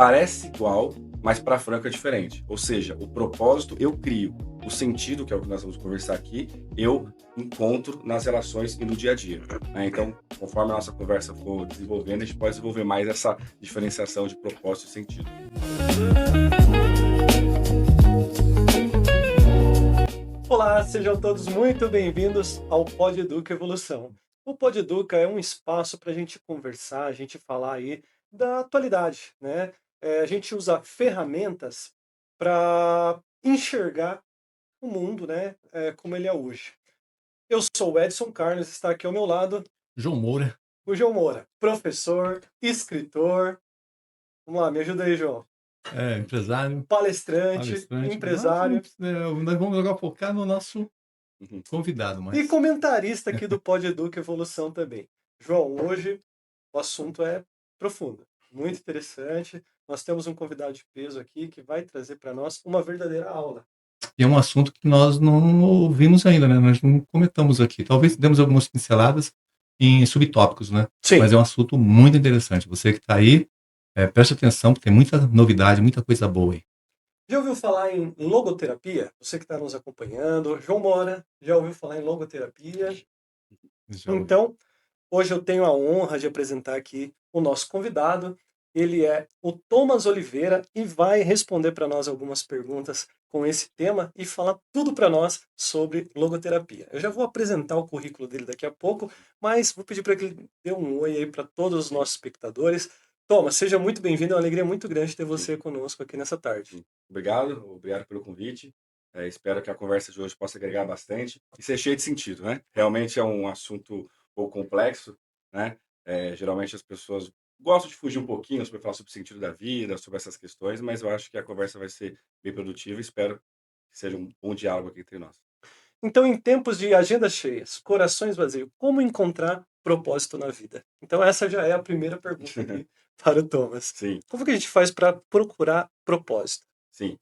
parece igual, mas para Franco é diferente. Ou seja, o propósito eu crio, o sentido, que é o que nós vamos conversar aqui, eu encontro nas relações e no dia a dia, né? Então, conforme a nossa conversa for desenvolvendo, a gente pode desenvolver mais essa diferenciação de propósito e sentido. Olá, sejam todos muito bem-vindos ao Pod Educa Evolução. O Pod Educa é um espaço para a gente conversar, a gente falar aí da atualidade, né? A gente usa ferramentas para enxergar o mundo, né? Como ele é hoje. Eu sou o Edson Carlos, está aqui ao meu lado João Moura. o João Moura, professor, escritor. Vamos lá, me ajuda aí, João. Empresário, Palestrante, palestrante. empresário Nós vamos agora focar no nosso Uhum. convidado, e mas comentarista aqui do Pod Educa Evolução também. João, hoje o assunto é profundo, muito interessante. Nós temos um convidado de peso aqui que vai trazer para nós uma verdadeira aula. é um assunto que nós não ouvimos ainda, né? Nós não comentamos aqui. Talvez demos algumas pinceladas em subtópicos, né? Sim. Mas é um assunto muito interessante. Você que está aí, preste atenção, porque tem muita novidade, muita coisa boa aí. Já ouviu falar em logoterapia? Você que está nos acompanhando, João Moura, já ouviu falar em logoterapia? Então, hoje eu tenho a honra de apresentar aqui o nosso convidado. Ele é o Thomas Oliveira e vai responder para nós algumas perguntas com esse tema e falar tudo para nós sobre logoterapia. Eu já vou apresentar o currículo dele daqui a pouco, mas vou pedir para que ele dê um oi aí para todos os nossos espectadores. Thomas, seja muito bem-vindo, é uma alegria muito grande ter você conosco aqui nessa tarde. Obrigado pelo convite. Espero que a conversa de hoje possa agregar bastante e ser cheia de sentido, né? Realmente é um assunto um pouco complexo, né? Geralmente as pessoas gostam de fugir um pouquinho sobre falar sobre o sentido da vida, sobre essas questões, mas eu acho que a conversa vai ser bem produtiva e espero que seja um bom diálogo aqui entre nós. Então, em tempos de agendas cheias, corações vazios, como encontrar propósito na vida? Então, essa já é a primeira pergunta aqui para o Thomas. Sim, Como que a gente faz para procurar propósito? sim.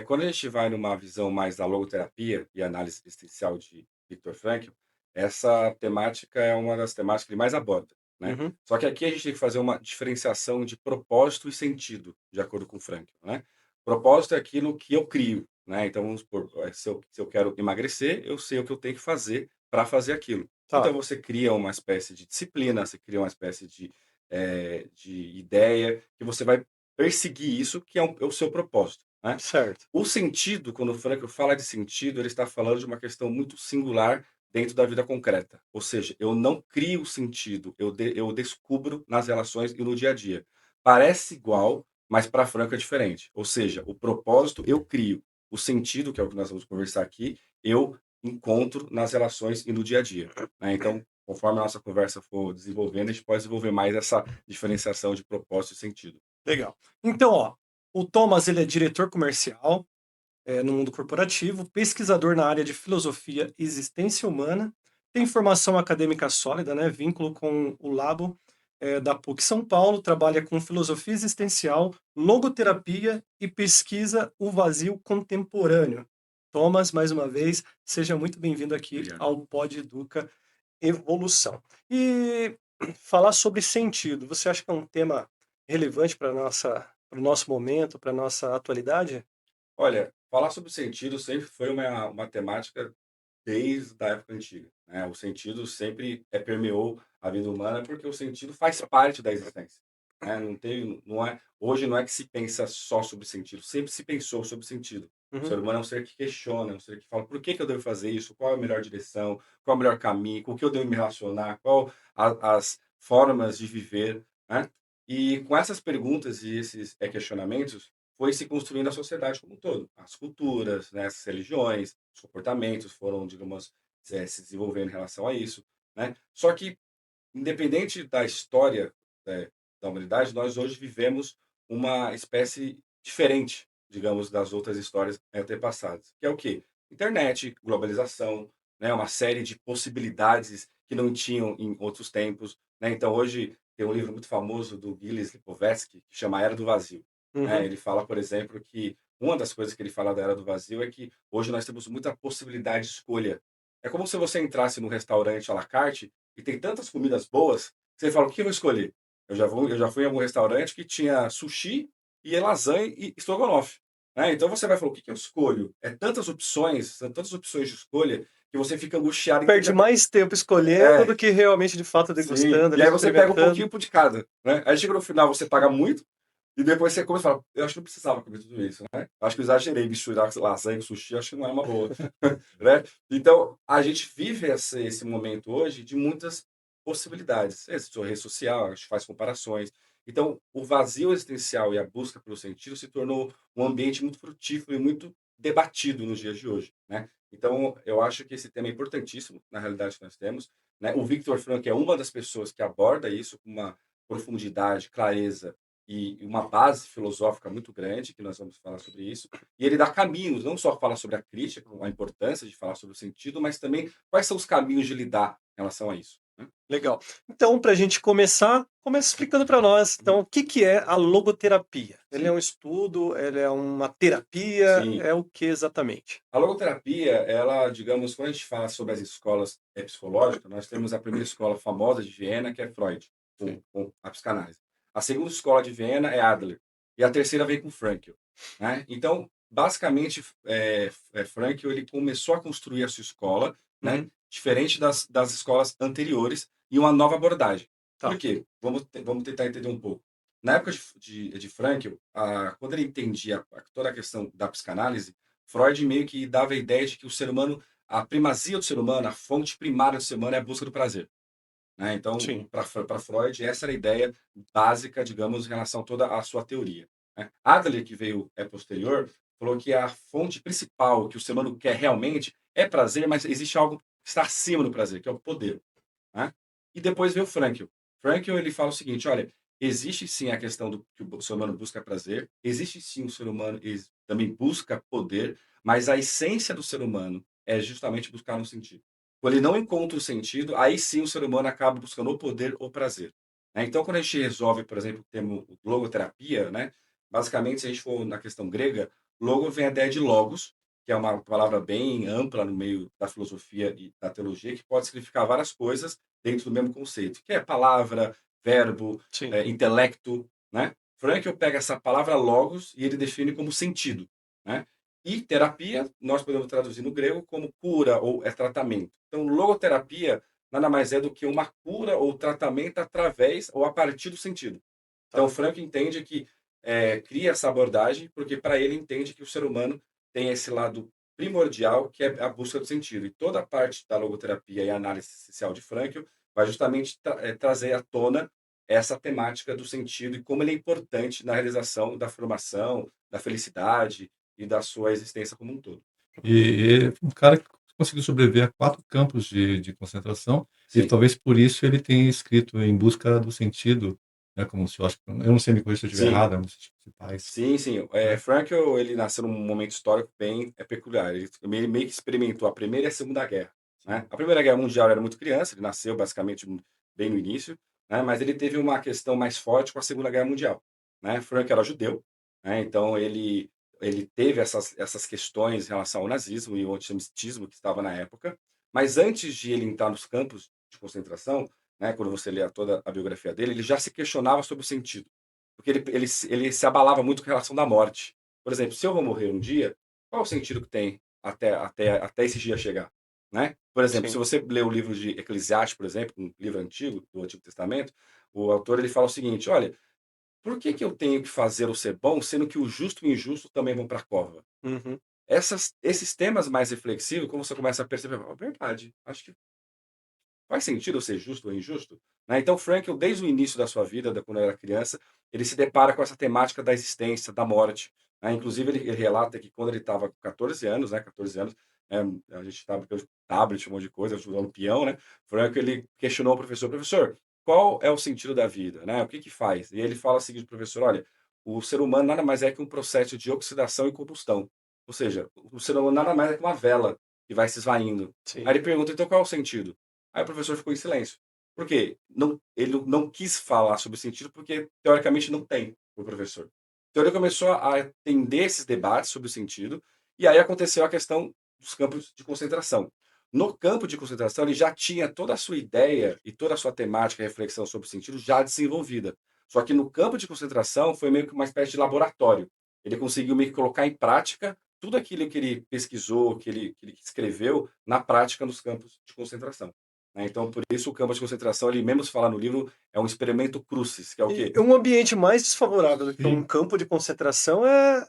Quando a gente vai numa visão mais da logoterapia e análise existencial de Viktor Frankl, essa temática é uma das temáticas que ele mais aborda, né? Uhum, Só que aqui a gente tem que fazer uma diferenciação de propósito e sentido, de acordo com Frankl, né? Propósito é aquilo que eu crio, né? Então, vamos supor, se eu quero emagrecer, eu sei o que eu tenho que fazer para fazer aquilo. Então, tá, você cria uma espécie de disciplina, você cria uma espécie de ideia, que você vai perseguir isso, que é o seu propósito, né? certo. O sentido, quando o Frankl fala de sentido, ele está falando de uma questão muito singular dentro da vida concreta. Ou seja, eu não crio sentido, eu descubro nas relações e no dia a dia. Parece igual, mas para Frankl é diferente. Ou seja, o propósito eu crio, o sentido, que é o que nós vamos conversar aqui, eu encontro nas relações e no dia a dia, né? Então, conforme a nossa conversa for desenvolvendo, a gente pode desenvolver mais essa diferenciação de propósito e sentido. Legal. Então, ó, o Thomas ele é diretor comercial no mundo corporativo, pesquisador na área de filosofia e existência humana, tem formação acadêmica sólida, né, vínculo com o Labo da PUC São Paulo, trabalha com filosofia existencial, logoterapia e pesquisa o vazio contemporâneo. Thomas, mais uma vez, seja muito bem-vindo aqui Obrigado. ao Pod Educa Evolução. E falar sobre sentido, você acha que é um tema relevante para o nosso momento, para a nossa atualidade? Olha, falar sobre sentido sempre foi uma temática desde a época antiga, né? O sentido sempre permeou a vida humana, porque o sentido faz parte da existência, né? Hoje não é que se pensa só sobre sentido, sempre se pensou sobre sentido. O Uhum. ser humano é um ser que questiona, é um ser que fala: "Por que que eu devo fazer isso? Qual é a melhor direção? Qual é o melhor caminho? Com o que eu devo me relacionar? Qual as formas de viver?", né? E com essas perguntas e esses questionamentos, foi se construindo a sociedade como um todo. As culturas, né, as religiões, os comportamentos foram, digamos, se desenvolvendo em relação a isso, né? Só que, independente da história, da humanidade, nós hoje vivemos uma espécie diferente, digamos, das outras histórias antepassadas, que é o quê? Internet, globalização, né, uma série de possibilidades que não tinham em outros tempos, né? Então, hoje tem um livro muito famoso do Gilles Lipovetsky que chama A Era do Vazio, né? Uhum. Ele fala, por exemplo, que uma das coisas que ele fala da Era do Vazio é que hoje nós temos muita possibilidade de escolha. É como se você entrasse num restaurante à la carte e tem tantas comidas boas, você fala: "O que eu vou escolher?". Eu já fui em algum restaurante que tinha sushi, e lasanha e estrogonofe. Né? Então você vai falar, o que eu escolho? São tantas opções de escolha que você fica angustiado em Perde mais tempo escolhendo do que realmente, de fato, sim. degustando, E ali, aí você pega um experimentando. pouquinho de cada, né? Aí chega no final, você paga muito, e depois você come e fala, eu acho que não precisava comer tudo isso, né? Acho que eu exagerei misturar lasanha com sushi, acho que não é uma boa, né? Então, a gente vive esse momento hoje de muitas possibilidades. Essa rede social, a gente faz comparações. Então, o vazio existencial e a busca pelo sentido se tornou um ambiente muito frutífero e muito debatido nos dias de hoje, né? Então, eu acho que esse tema é importantíssimo, na realidade que nós temos, né? O Viktor Frankl é uma das pessoas que aborda isso com uma profundidade, clareza e uma base filosófica muito grande, que nós vamos falar sobre isso. E ele dá caminhos, não só fala sobre a crítica, a importância de falar sobre o sentido, mas também quais são os caminhos de lidar em relação a isso, né? Legal. Então, para a gente começar, começa explicando para nós, então, o que é a logoterapia? Ele é Sim, um estudo, ele é uma terapia, sim. é o que exatamente? A logoterapia, ela, digamos, quando a gente fala sobre as escolas psicológicas, nós temos a primeira escola famosa de Viena, que é Freud, Sim. com a psicanálise. A segunda escola de Viena é Adler. E a terceira vem com Frankl, né? Então, basicamente, Frankl ele começou a construir a sua escola, né? Uhum. Diferente das escolas anteriores e uma nova abordagem. Por Tá. quê? Vamos tentar entender um pouco. Na época de Frankl, quando ele entendia toda a questão da psicanálise, Freud meio que dava a ideia de que o ser humano, a primazia do ser humano, a fonte primária do ser humano é a busca do prazer, né? Então, Sim. para Freud, essa era a ideia básica, digamos, em relação a toda a sua teoria, né? Adler, que veio posterior, falou que a fonte principal que o ser humano quer realmente é prazer, mas existe algo que está acima do prazer, que é o poder, né? E depois veio Frankl. Frankl ele fala o seguinte, olha, existe sim a questão do que o ser humano busca prazer, existe sim o ser humano também busca poder, mas a essência do ser humano é justamente buscar um sentido. Quando ele não encontra o sentido, aí sim o ser humano acaba buscando o poder ou prazer, né? Então, quando a gente resolve, por exemplo, o termo logoterapia, né? Basicamente, se a gente for na questão grega, logo vem a ideia de logos, que é uma palavra bem ampla no meio da filosofia e da teologia, que pode significar várias coisas dentro do mesmo conceito, que é palavra, verbo, Sim. intelecto, né? Frankl pega essa palavra logos e ele define como sentido, né? E terapia, nós podemos traduzir no grego como cura ou tratamento. Então, logoterapia nada mais é do que uma cura ou tratamento através ou a partir do sentido. Então, Tá. Frankl entende que cria essa abordagem porque, para ele, entende que o ser humano tem esse lado primordial, que é a busca do sentido. E toda a parte da logoterapia e análise essencial de Frankl vai justamente trazer à tona essa temática do sentido e como ele é importante na realização da formação, da felicidade e da sua existência como um todo. E um cara que conseguiu sobreviver a 4 campos de concentração, e Sim, talvez por isso ele tenha escrito Em Busca do Sentido, né, como se eu acho que eu não sei, me corrija se eu estiver sim, errado, é um dos principais, sim, sim. né. Frankl, ele nasceu num momento histórico bem peculiar. Ele meio que experimentou a Primeira e a Segunda Guerra, né? Sim. A Primeira Guerra Mundial era muito criança, ele nasceu basicamente bem no início, né? Mas ele teve uma questão mais forte com a Segunda Guerra Mundial, né? Frankl era judeu, né? Então ele teve essas questões em relação ao nazismo e ao antissemitismo que estava na época. Mas antes de ele entrar nos campos de concentração, né? Quando você lê toda a biografia dele, ele já se questionava sobre o sentido. Porque ele se abalava muito com relação da morte. Por exemplo, se eu vou morrer um dia, qual é o sentido que tem até esse dia chegar, né? Por exemplo, se Sim. você lê o livro de Eclesiastes, por exemplo, um livro antigo, do Antigo Testamento, o autor ele fala o seguinte: olha, por que que eu tenho que fazer o ser bom, sendo que o justo e o injusto também vão para a cova? Uhum. Esses temas mais reflexivos, como você começa a perceber, verdade, acho que faz sentido eu ser justo ou injusto? Né? Então, Frankl, desde o início da sua vida, quando era criança, ele se depara com essa temática da existência, da morte, né? Inclusive, ele relata que quando ele estava com 14 anos, né, 14 anos, a gente estava brincando de tablet, um monte de coisa, ajudando peão, né? Frankl, ele questionou o professor, professor, qual é o sentido da vida? Né? O que que faz? E ele fala o seguinte, professor, olha, o ser humano nada mais é que um processo de oxidação e combustão. Ou seja, o ser humano nada mais é que uma vela que vai se esvaindo. Aí Sim. ele pergunta, então qual é o sentido? Aí o professor ficou em silêncio. Por quê? Não, ele não quis falar sobre o sentido porque, teoricamente, não tem o professor. Então ele começou a atender esses debates sobre o sentido, e aí aconteceu a questão dos campos de concentração. No campo de concentração, ele já tinha toda a sua ideia e toda a sua temática e reflexão sobre o sentido já desenvolvida. Só que no campo de concentração foi meio que uma espécie de laboratório. Ele conseguiu meio que colocar em prática tudo aquilo que ele pesquisou, que ele escreveu, na prática nos campos de concentração. Né? Então, por isso, o campo de concentração, ele mesmo se fala no livro, é um experimento crucis, que é o quê? E um ambiente mais desfavorável do que um Sim. campo de concentração é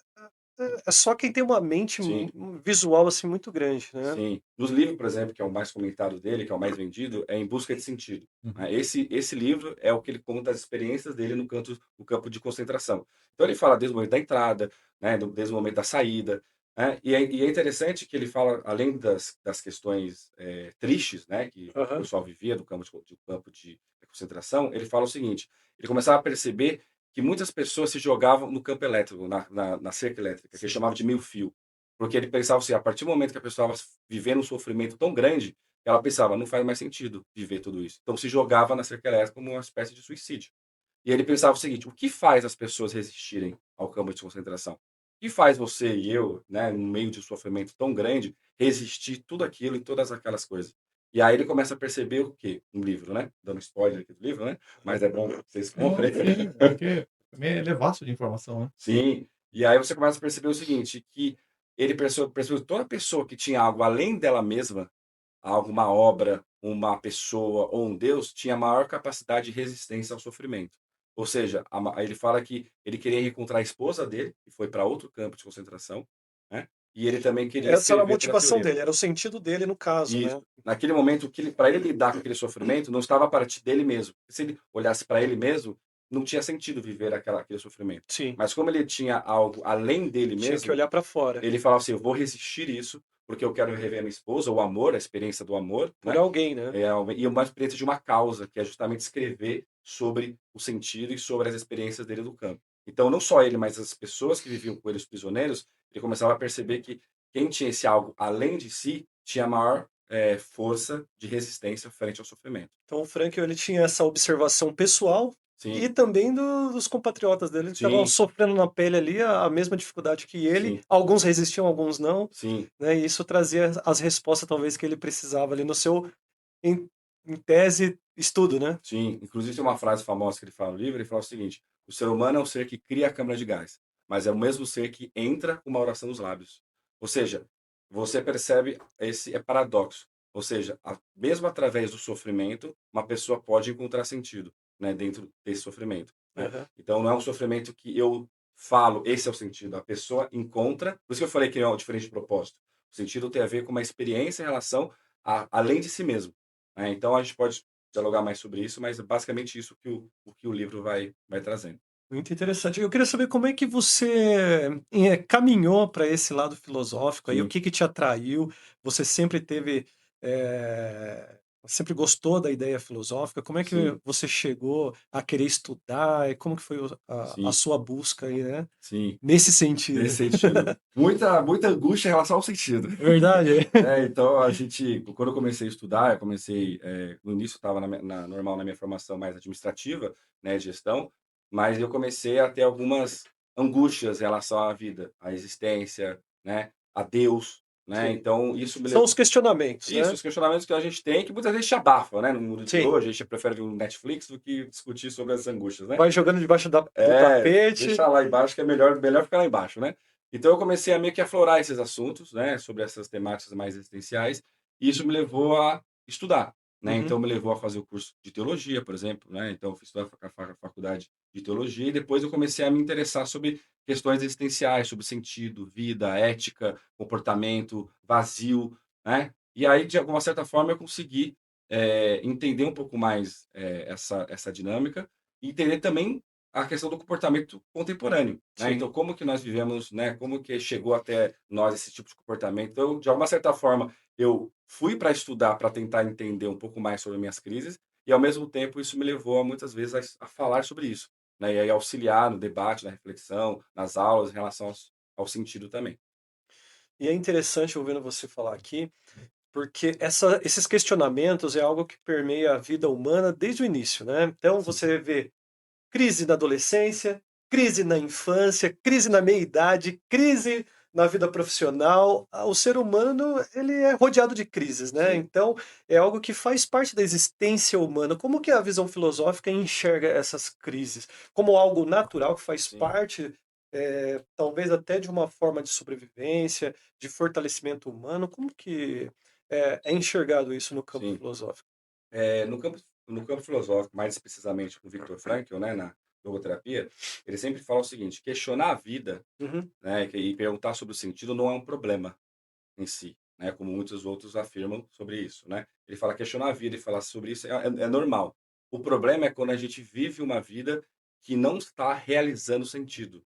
só quem tem uma mente Sim. visual assim muito grande, né? Sim. Nos livros, por exemplo, que é o mais comentado dele, que é o mais vendido, é Em Busca de Sentido. Né? Esse livro é o que ele conta as experiências dele no campo de concentração. Então ele fala desde o momento da entrada, né, desde o momento da saída, né? E é interessante que ele fala, além das questões tristes, né, que o Aham. pessoal vivia do campo de concentração, ele fala o seguinte: ele começava a perceber que muitas pessoas se jogavam no campo elétrico, na cerca elétrica, que ele chamava de meio-fio. Porque ele pensava assim, a partir do momento que a pessoa estava vivendo um sofrimento tão grande, ela pensava, não faz mais sentido viver tudo isso. Então se jogava na cerca elétrica como uma espécie de suicídio. E ele pensava o seguinte: o que faz as pessoas resistirem ao campo de concentração? O que faz você e eu, né, no meio de um sofrimento tão grande, resistir tudo aquilo e todas aquelas coisas? E aí ele começa a perceber o quê? Um livro, né? Dando spoiler aqui do livro, né? Mas é bom que vocês comprem. Sim, porque também é vasto de informação, né? Sim. E aí você começa a perceber o seguinte, que ele percebeu que toda pessoa que tinha algo além dela mesma, algo, uma obra, uma pessoa ou um Deus, tinha maior capacidade de resistência ao sofrimento. Ou seja, aí ele fala que ele queria reencontrar a esposa dele, que foi para outro campo de concentração, né? E ele também queria Essa era a escrever motivação teoria. dele, era o sentido dele no caso, Isso. né? Naquele momento, para ele lidar com aquele sofrimento, não estava a partir dele mesmo. Se ele olhasse para ele mesmo, não tinha sentido viver aquele sofrimento. Sim, Mas como ele tinha algo além dele tinha que mesmo, olhar para fora ele falava assim: eu vou resistir isso, porque eu quero rever a minha esposa, o amor, a experiência do amor, por né? alguém, né? E uma experiência de uma causa, que é justamente escrever sobre o sentido e sobre as experiências dele do campo. Então, não só ele, mas as pessoas que viviam com ele, os prisioneiros, ele começava a perceber que quem tinha esse algo além de si tinha maior força de resistência frente ao sofrimento. Então o Frankl ele tinha essa observação pessoal e Sim, também dos compatriotas dele que estavam sim, sofrendo na pele ali a mesma dificuldade que ele. sim, Alguns resistiam, alguns não, sim, né? E isso trazia as respostas talvez que ele precisava ali no seu, em, em tese, estudo, né? sim. Inclusive, tem uma frase famosa que ele fala no livro, ele fala o seguinte: o ser humano é um ser que cria a câmara de gás, mas é o mesmo ser que entra com uma oração nos lábios. Ou seja, você percebe esse paradoxo. Ou seja, mesmo através do sofrimento, uma pessoa pode encontrar sentido, né, dentro desse sofrimento, né? Aham. Então, não é um sofrimento que eu falo, esse é o sentido. A pessoa encontra. Por isso que eu falei que é um diferente de propósito. O sentido tem a ver com uma experiência em relação além de si mesmo, né? Então, a gente pode dialogar mais sobre isso, mas é basicamente isso que o livro vai trazendo. Muito interessante. Eu queria saber como é que você caminhou para esse lado filosófico aí, o Sim, que que te atraiu? Você sempre teve, sempre gostou da ideia filosófica? Como é que sim, você chegou a querer estudar? E como que foi a sim, sua busca aí, né? sim, Nesse sentido. nesse sentido. Muita angústia em relação ao sentido. Verdade? Então quando eu comecei a estudar, no início eu estava normal na minha formação mais administrativa, né, de gestão, mas eu comecei a ter algumas angústias em relação à vida, à existência, né, a Deus, né? Sim. Então isso me São levou. os questionamentos, Isso, né? os questionamentos que a gente tem, que muitas vezes te abafa, né? No mundo de Sim. hoje, a gente prefere ver um Netflix do que discutir sobre as angústias, né? Vai jogando debaixo do Deixa tapete. lá embaixo que é melhor ficar lá embaixo, né? Então eu comecei a meio que aflorar esses assuntos, né, sobre essas temáticas mais existenciais, e isso me levou a estudar, né? Uhum. Então me levou a fazer o curso de teologia, por exemplo, né? Então eu fiz toda a faculdade de teologia e depois eu comecei a me interessar sobre questões existenciais, sobre sentido, vida, ética, comportamento, vazio, né? E aí, de alguma certa forma, eu consegui entender um pouco mais essa dinâmica e entender também a questão do comportamento contemporâneo, né? Sim. Então, como que nós vivemos, né? Como que chegou até nós esse tipo de comportamento? Então, de alguma certa forma, eu fui para estudar, para tentar entender um pouco mais sobre minhas crises, e ao mesmo tempo isso me levou a muitas vezes a falar sobre isso, né? E aí auxiliar no debate, na reflexão, nas aulas, em relação ao sentido também. E é interessante ouvindo você falar aqui, porque esses questionamentos é algo que permeia a vida humana desde o início, né? Então Sim, você vê crise na adolescência, crise na infância, crise na meia-idade, crise na vida profissional, o ser humano ele é rodeado de crises, né? Sim, Então é algo que faz parte da existência humana. Como que a visão filosófica enxerga essas crises? Como algo natural que faz sim, parte, talvez até de uma forma de sobrevivência, de fortalecimento humano? Como que é enxergado isso no campo sim. filosófico? No campo filosófico, mais precisamente com Viktor Frankl, né, na logoterapia, ele sempre fala o seguinte: questionar a vida, Uhum. né, e perguntar sobre o sentido não é um problema em si, né, como muitos outros afirmam sobre isso, né. Ele fala questionar a vida e falar sobre isso é normal. O problema é quando a gente vive uma vida que não está realizando sentido,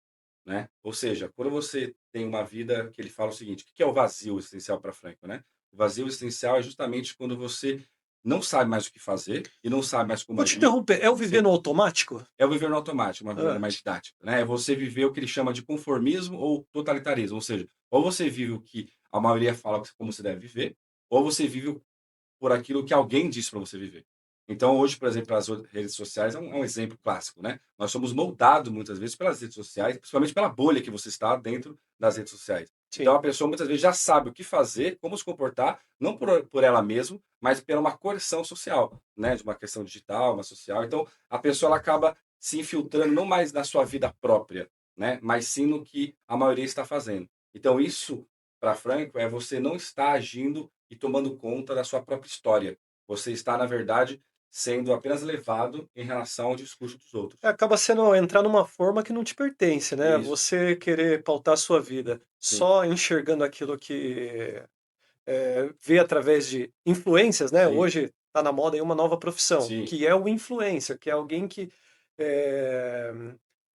né. Ou seja, quando você tem uma vida que ele fala o seguinte: o que é o vazio existencial para Frankl, né? O vazio existencial é justamente quando você não sabe mais o que fazer e não sabe mais como Vou te agir. interromper, é o viver Sim, no automático? é o viver no automático, uma maneira Ah, mais didática, né, é você viver o que ele chama de conformismo ou totalitarismo, ou seja, ou você vive o que a maioria fala como você deve viver, ou você vive por aquilo que alguém disse para você viver. Então hoje, por exemplo, as redes sociais é um exemplo clássico, né. Nós somos moldados muitas vezes pelas redes sociais, principalmente pela bolha que você está dentro das redes sociais. Então sim. a pessoa muitas vezes já sabe o que fazer, como se comportar, não por ela mesma, mas pela uma coerção social, né, de uma questão digital, uma social. Então a pessoa ela acaba se infiltrando não mais na sua vida própria, né, mas sim no que a maioria está fazendo. Então isso, para Franco, é você não estar agindo e tomando conta da sua própria história. Você está, na verdade, sendo apenas levado em relação ao discurso dos outros. Acaba sendo entrar numa forma que não te pertence, né, Isso, você querer pautar a sua vida sim, só enxergando aquilo que, vê através de influências, né, sim, hoje está na moda aí uma nova profissão, sim, que é o influencer, que é alguém que, eh,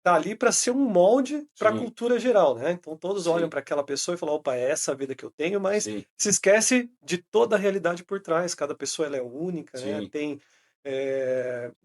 tá ali para ser um molde para a sim, cultura geral, né, então todos olham sim, para aquela pessoa e falam: "Opa, é essa a vida que eu tenho", mas sim, se esquece de toda a realidade por trás, cada pessoa ela é única, né, sim, tem,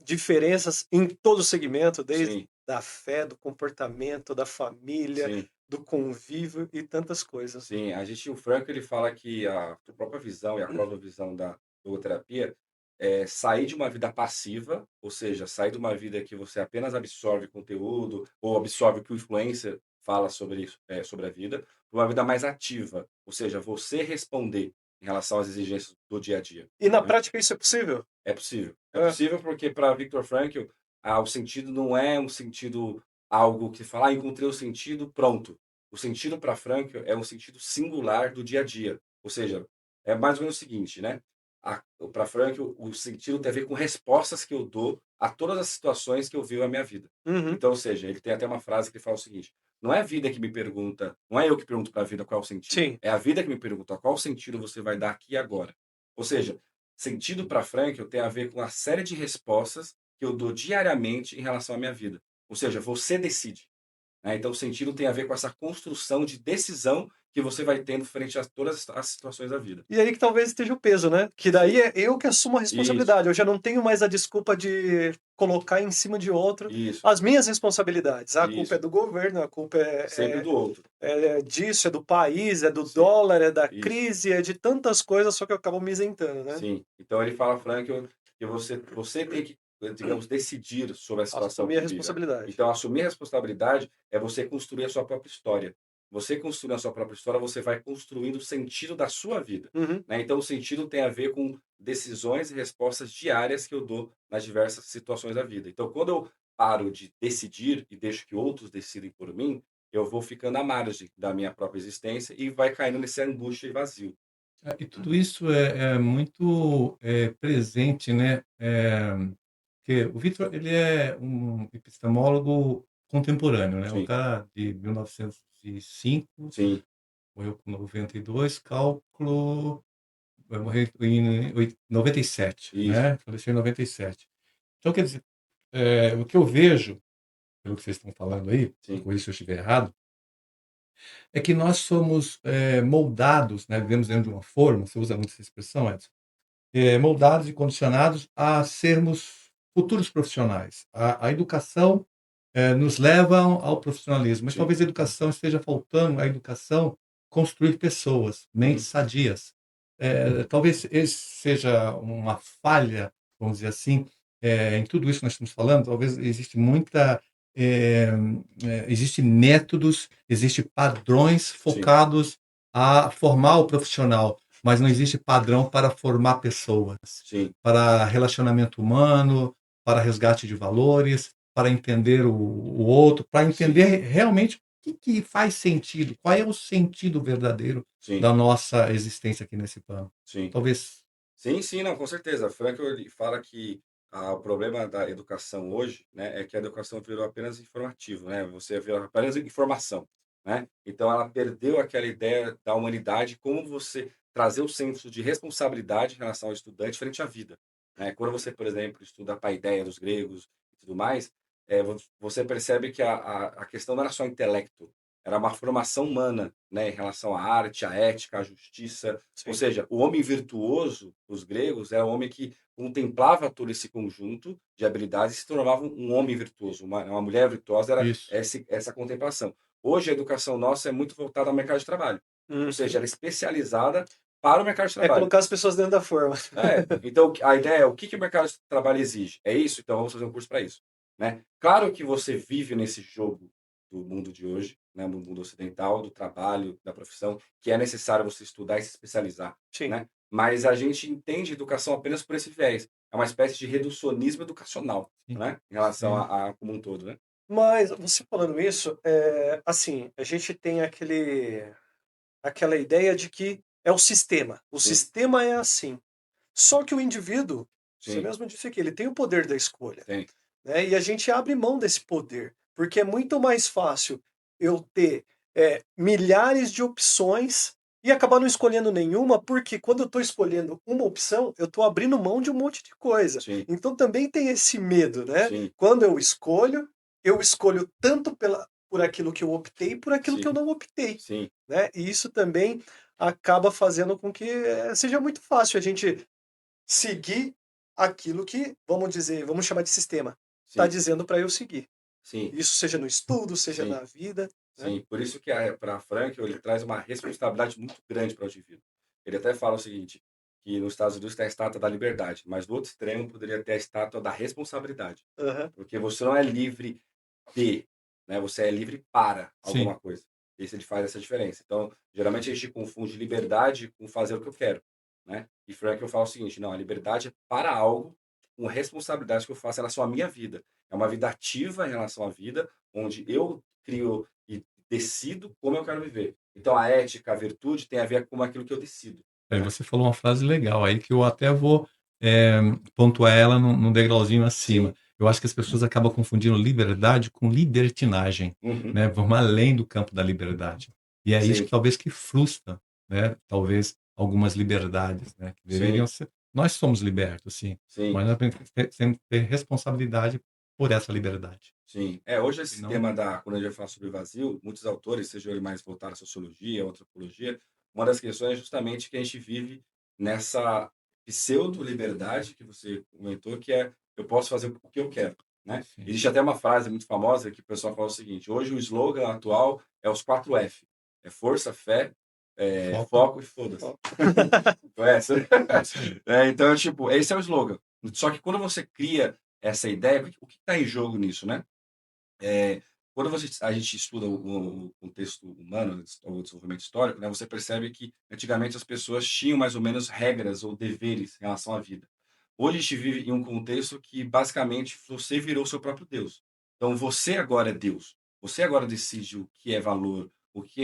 diferenças em todo o segmento, desde sim, da fé, do comportamento, da família, sim, do convívio e tantas coisas, né. sim. O Franco ele fala que a tua própria visão e a cosmovisão da logoterapia é sair de uma vida passiva, ou seja, sair de uma vida que você apenas absorve conteúdo ou absorve o que o influencer fala sobre isso, sobre a vida, para uma vida mais ativa, ou seja, você responder em relação às exigências do dia a dia, E na né. prática isso é possível? É possível. É Hã. possível porque para Viktor Frankl, o sentido não é um sentido algo que fala: "Ah, encontrei o sentido, pronto". O sentido para Frankl é um sentido singular do dia a dia. Ou seja, é mais ou menos o seguinte, né, para Frankl, o sentido tem a ver com respostas que eu dou a todas as situações que eu vivo na minha vida. Uhum. Então, ou seja, ele tem até uma frase que ele fala o seguinte: "Não é a vida que me pergunta, não é eu que pergunto para a vida qual é o sentido, Sim. é a vida que me pergunta qual sentido você vai dar aqui e agora". Ou seja, sentido para Frankl tem a ver com a série de respostas que eu dou diariamente em relação à minha vida. Ou seja, você decide, né. Então o sentido tem a ver com essa construção de decisão que você vai tendo frente a todas as situações da vida. E aí que talvez esteja o peso, né, que daí Sim, é eu que assumo a isso, responsabilidade, eu já não tenho mais a desculpa de colocar em cima de outro isso, as minhas responsabilidades. A culpa é isso. do governo, a culpa Sempre do outro. é disso, é do país, é do Sim, dólar, é da isso, crise, é de tantas coisas, só que eu acabo me isentando, né. sim. Então ele fala, Frankl, que você tem que, digamos, decidir sobre a situação Assumir a que vive. responsabilidade. Então assumir a responsabilidade é você construir a sua própria história. Você construindo a sua própria história, você vai construindo o sentido da sua vida, Uhum. né. Então o sentido tem a ver com decisões e respostas diárias que eu dou nas diversas situações da vida. Então quando eu paro de decidir e deixo que outros decidem por mim, eu vou ficando à margem da minha própria existência e vai caindo nesse angústia e vazio. E tudo isso é muito, presente, né, porque o Victor ele é um epistemólogo contemporâneo, né, o Sim, cara de 1905, sim, morreu com 92, cálculo vai morrer em 97, isso, né, faleceu em 97. Então quer dizer, o que eu vejo, pelo que vocês estão falando aí, me sim, corrija se eu estiver errado, é que nós somos, moldados, né, vivemos dentro de uma forma, você usa muito essa expressão, Edson, moldados e condicionados a sermos futuros profissionais. A educação, nos leva ao profissionalismo, mas sim. talvez a educação esteja faltando a educação construir pessoas, mentes Uhum. sadias. Talvez esse seja uma falha, vamos dizer assim, em tudo isso que nós estamos falando, talvez existe muita existem métodos, existem padrões Sim, focados a formar o profissional, mas não existe padrão para formar pessoas, sim, para relacionamento humano, para resgate de valores, para entender o outro, para sim, entender realmente o que faz sentido, qual é o sentido verdadeiro sim, da nossa existência aqui nesse plano. sim. Talvez. Sim, sim, não, com certeza. Frankl ele fala que o problema da educação hoje, né, é que a educação virou apenas informativo, né? Você virou apenas informação, né? Então ela perdeu aquela ideia da humanidade, como você trazer o senso de responsabilidade em relação ao estudante frente à vida, né? Quando você, por exemplo, estuda a paideia dos gregos e tudo mais, você percebe que a questão não era só intelecto, era uma formação humana, né, em relação à arte, à ética, à justiça, ou Sim. seja, o homem virtuoso, os gregos, é o homem que contemplava todo esse conjunto de habilidades e se tornava um homem virtuoso. Uma mulher virtuosa era Isso. essa contemplação. Hoje, a educação nossa é muito voltada ao mercado de trabalho. Ou seja, Uhum. ela é especializada para o mercado de É trabalho. colocar as pessoas dentro da forma. Então a ideia é o que o mercado de trabalho exige? É isso? Então vamos fazer um curso para isso, né? Claro que você vive nesse jogo do mundo de hoje, né, no mundo ocidental, do trabalho, da profissão, que é necessário você estudar e se especializar, Sim. né? Mas a gente entende educação apenas por esse viés. É uma espécie de reducionismo educacional, Sim. né? Em relação Sim. a como um todo, né? Mas você falando isso, assim, a gente tem aquela ideia de que é o sistema. O Sim, sistema é assim. Só que o indivíduo, você sim, mesmo disse aqui, ele tem o poder da escolha, tem, né? E a gente abre mão desse poder, porque é muito mais fácil eu ter milhares de opções e acabar não escolhendo nenhuma, porque quando eu estou escolhendo uma opção, eu estou abrindo mão de um monte de coisa. sim, Então também tem esse medo, né? sim, Quando eu escolho tanto por aquilo que eu optei, por aquilo que sim, eu não optei, sim, né? E isso também acaba fazendo com que seja muito fácil a gente seguir aquilo que, vamos dizer, vamos chamar de sistema, está sim, dizendo para eu seguir. sim, Isso seja no estudo, seja sim. na vida, né? Sim, por isso que para Frankl ele traz uma responsabilidade muito grande para o indivíduo. Ele até fala o seguinte, que nos Estados Unidos tem a estátua da liberdade, mas no outro extremo poderia ter a estátua da responsabilidade, Aham. porque você não é livre de, né? Você é livre para Sim. alguma coisa. Esse ele faz essa diferença. Então, geralmente a gente confunde liberdade com fazer o que eu quero, né? E Frankl fala o seguinte, não, a liberdade é para algo com responsabilidade que eu faço em relação à minha vida. É uma vida ativa em relação à vida, onde eu crio e decido como eu quero viver. Então, a ética, a virtude tem a ver com aquilo que eu decido, né? Você falou uma frase legal aí que eu até vou pontuar ela num degrauzinho acima. Sim. Eu acho que as pessoas acabam confundindo liberdade com libertinagem, Uhum. né? Vamos além do campo da liberdade. E é isso que Sim, talvez que frustra, né? Talvez algumas liberdades, né? Que deveriam sim, ser. Nós somos libertos, sim, sim, mas nós temos que ter responsabilidade por essa liberdade. sim. Hoje esse Senão, tema quando a gente fala sobre o vazio, muitos autores, seja ele mais voltado à sociologia, à antropologia, uma das questões é justamente que a gente vive nessa pseudo-liberdade que você comentou, que é eu posso fazer o que eu quero, né? sim. Existe até uma frase muito famosa que o pessoal fala o seguinte, hoje o slogan atual é os 4 F, é força, fé, Foco. foco e foda-se. Ó. Conhece? É isso aí. Então, tipo, esse é o slogan. Só que quando você cria essa ideia, o que está em jogo nisso, né? É, quando a gente estuda o contexto humano, o desenvolvimento histórico, né, você percebe que antigamente as pessoas tinham mais ou menos regras ou deveres em relação à vida. Hoje a gente vive em um contexto que basicamente você virou seu próprio Deus. Então você agora é Deus. Você agora decide o que é valor,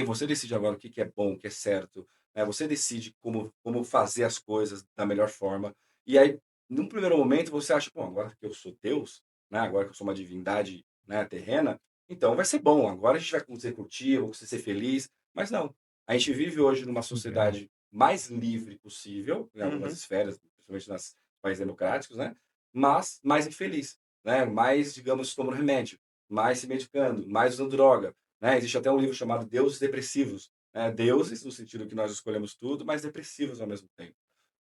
você decide agora o que é bom, o que é certo, né? Você decide como fazer as coisas da melhor forma. E aí, num primeiro momento, você acha, bom, agora que eu sou Deus, né? Agora que eu sou uma divindade, né, terrena, então vai ser bom. Agora a gente vai conseguir curtir, vou ser feliz. Mas não. A gente vive hoje numa Legal. sociedade mais livre possível, em algumas Uhum. esferas, principalmente nas países democráticos, né? Mas mais infeliz, né? Mais, digamos, tomando remédio, mais se medicando, mais usando droga, né? Existe até um livro chamado Deuses Depressivos, né? Deuses no sentido que nós escolhemos tudo, mas depressivos ao mesmo tempo,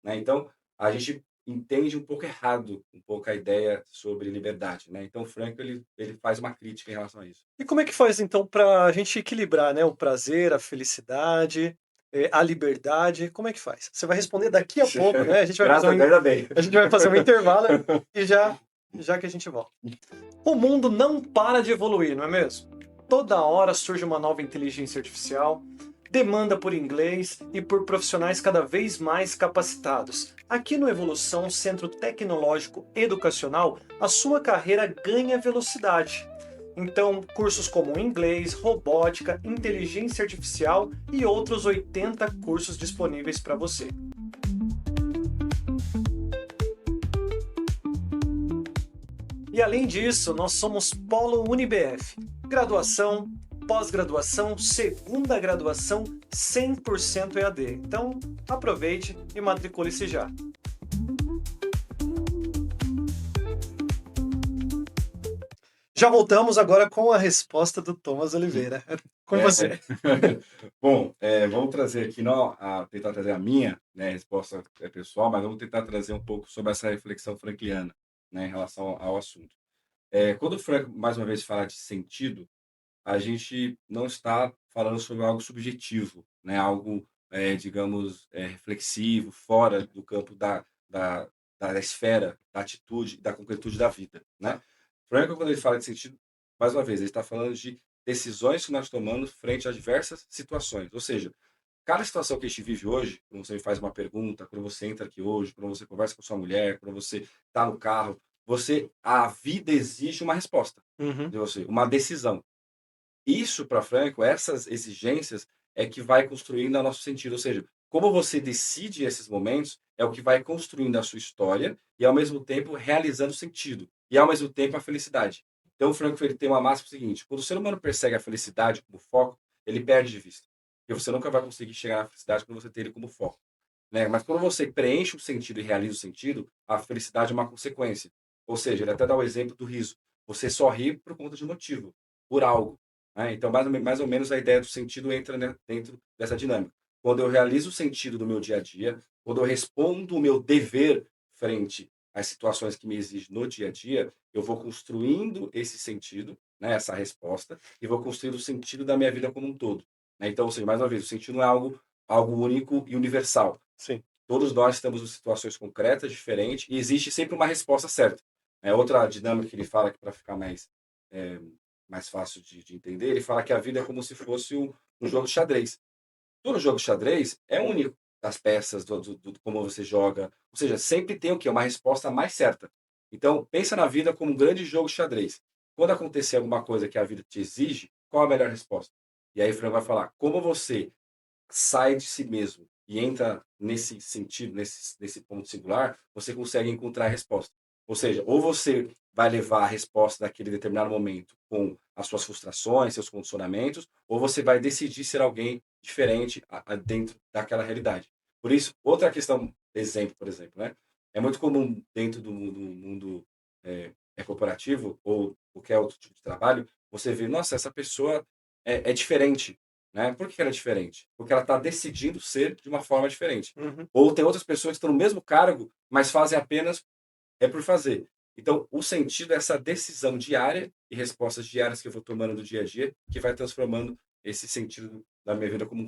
né? Então, a gente entende um pouco errado um pouco a ideia sobre liberdade, né? Então, o Franco ele faz uma crítica em relação a isso. E como é que faz então para a gente equilibrar, né, o prazer, a felicidade, a liberdade? Como é que faz? Você vai responder daqui a pouco, né? Graças a Deus, ainda bem. A gente vai fazer um intervalo e já já que a gente volta. O mundo não para de evoluir, não é mesmo? Toda hora surge uma nova inteligência artificial, demanda por inglês e por profissionais cada vez mais capacitados. Aqui no Evolução, Centro Tecnológico Educacional, a sua carreira ganha velocidade. Então, cursos como inglês, robótica, inteligência artificial e outros 80 cursos disponíveis para você. E além disso, nós somos Polo UniBF. Graduação, pós-graduação, segunda graduação, 100% EAD. Então, aproveite e matricule-se já. Já voltamos agora com a resposta do Thomas Oliveira. É com você. Bom, vamos trazer aqui, tentar trazer a minha, né, resposta pessoal, mas vamos tentar trazer um pouco sobre essa reflexão frankliana, né, em relação ao assunto. Quando o Frank, mais uma vez, fala de sentido, a gente não está falando sobre algo subjetivo, né, algo, digamos, reflexivo, fora do campo da esfera, da atitude, da concretude da vida, né? Frank, quando ele fala de sentido, mais uma vez, ele está falando de decisões que nós tomamos frente a diversas situações. Ou seja, cada situação que a gente vive hoje, quando você me faz uma pergunta, quando você entra aqui hoje, quando você conversa com sua mulher, quando você está no carro, a vida exige uma resposta de você, uma decisão. Isso, para Franco, essas exigências é que vai construindo o nosso sentido. Ou seja, como você decide esses momentos é o que vai construindo a sua história e, ao mesmo tempo, realizando sentido. E, ao mesmo tempo, a felicidade. Então, o Franco ele tem uma máxima seguinte: quando o ser humano persegue a felicidade como foco, ele perde de vista. Porque você nunca vai conseguir chegar na felicidade quando você tem ele como foco, né? Mas quando você preenche o sentido e realiza o sentido, a felicidade é uma consequência. Ou seja, ele até dá o exemplo do riso. Você só ri por conta de motivo, por algo, né? Então, mais ou menos a ideia do sentido entra, né, dentro dessa dinâmica. Quando eu realizo o sentido do meu dia a dia, quando eu respondo o meu dever frente às situações que me exigem no dia a dia, eu vou construindo esse sentido, né, essa resposta, e vou construindo o sentido da minha vida como um todo, né? Então, ou seja, mais uma vez, o sentido não é algo único e universal. Sim. Todos nós estamos em situações concretas, diferentes, e existe sempre uma resposta certa. Outra dinâmica que ele fala, que para ficar mais fácil de entender, ele fala que a vida é como se fosse um jogo de xadrez. Todo jogo de xadrez é único, das peças, do como você joga. Ou seja, sempre tem o quê? Uma resposta mais certa. Então, pensa na vida como um grande jogo de xadrez. Quando acontecer alguma coisa que a vida te exige, qual a melhor resposta? E aí o Fran vai falar, como você sai de si mesmo e entra nesse sentido, nesse ponto singular, você consegue encontrar a resposta. Ou seja, ou você vai levar a resposta daquele determinado momento com as suas frustrações, seus condicionamentos, ou você vai decidir ser alguém diferente dentro daquela realidade. Por isso, outra questão, por exemplo, né? É muito comum dentro do mundo corporativo ou qualquer outro tipo de trabalho, você vê, nossa, essa pessoa é diferente, né? Por que ela é diferente? Porque ela está decidindo ser de uma forma diferente. Ou tem outras pessoas que estão no mesmo cargo, mas fazem apenas por fazer. Então, o sentido é essa decisão diária e respostas diárias que eu vou tomando no dia a dia, que vai transformando esse sentido da minha vida como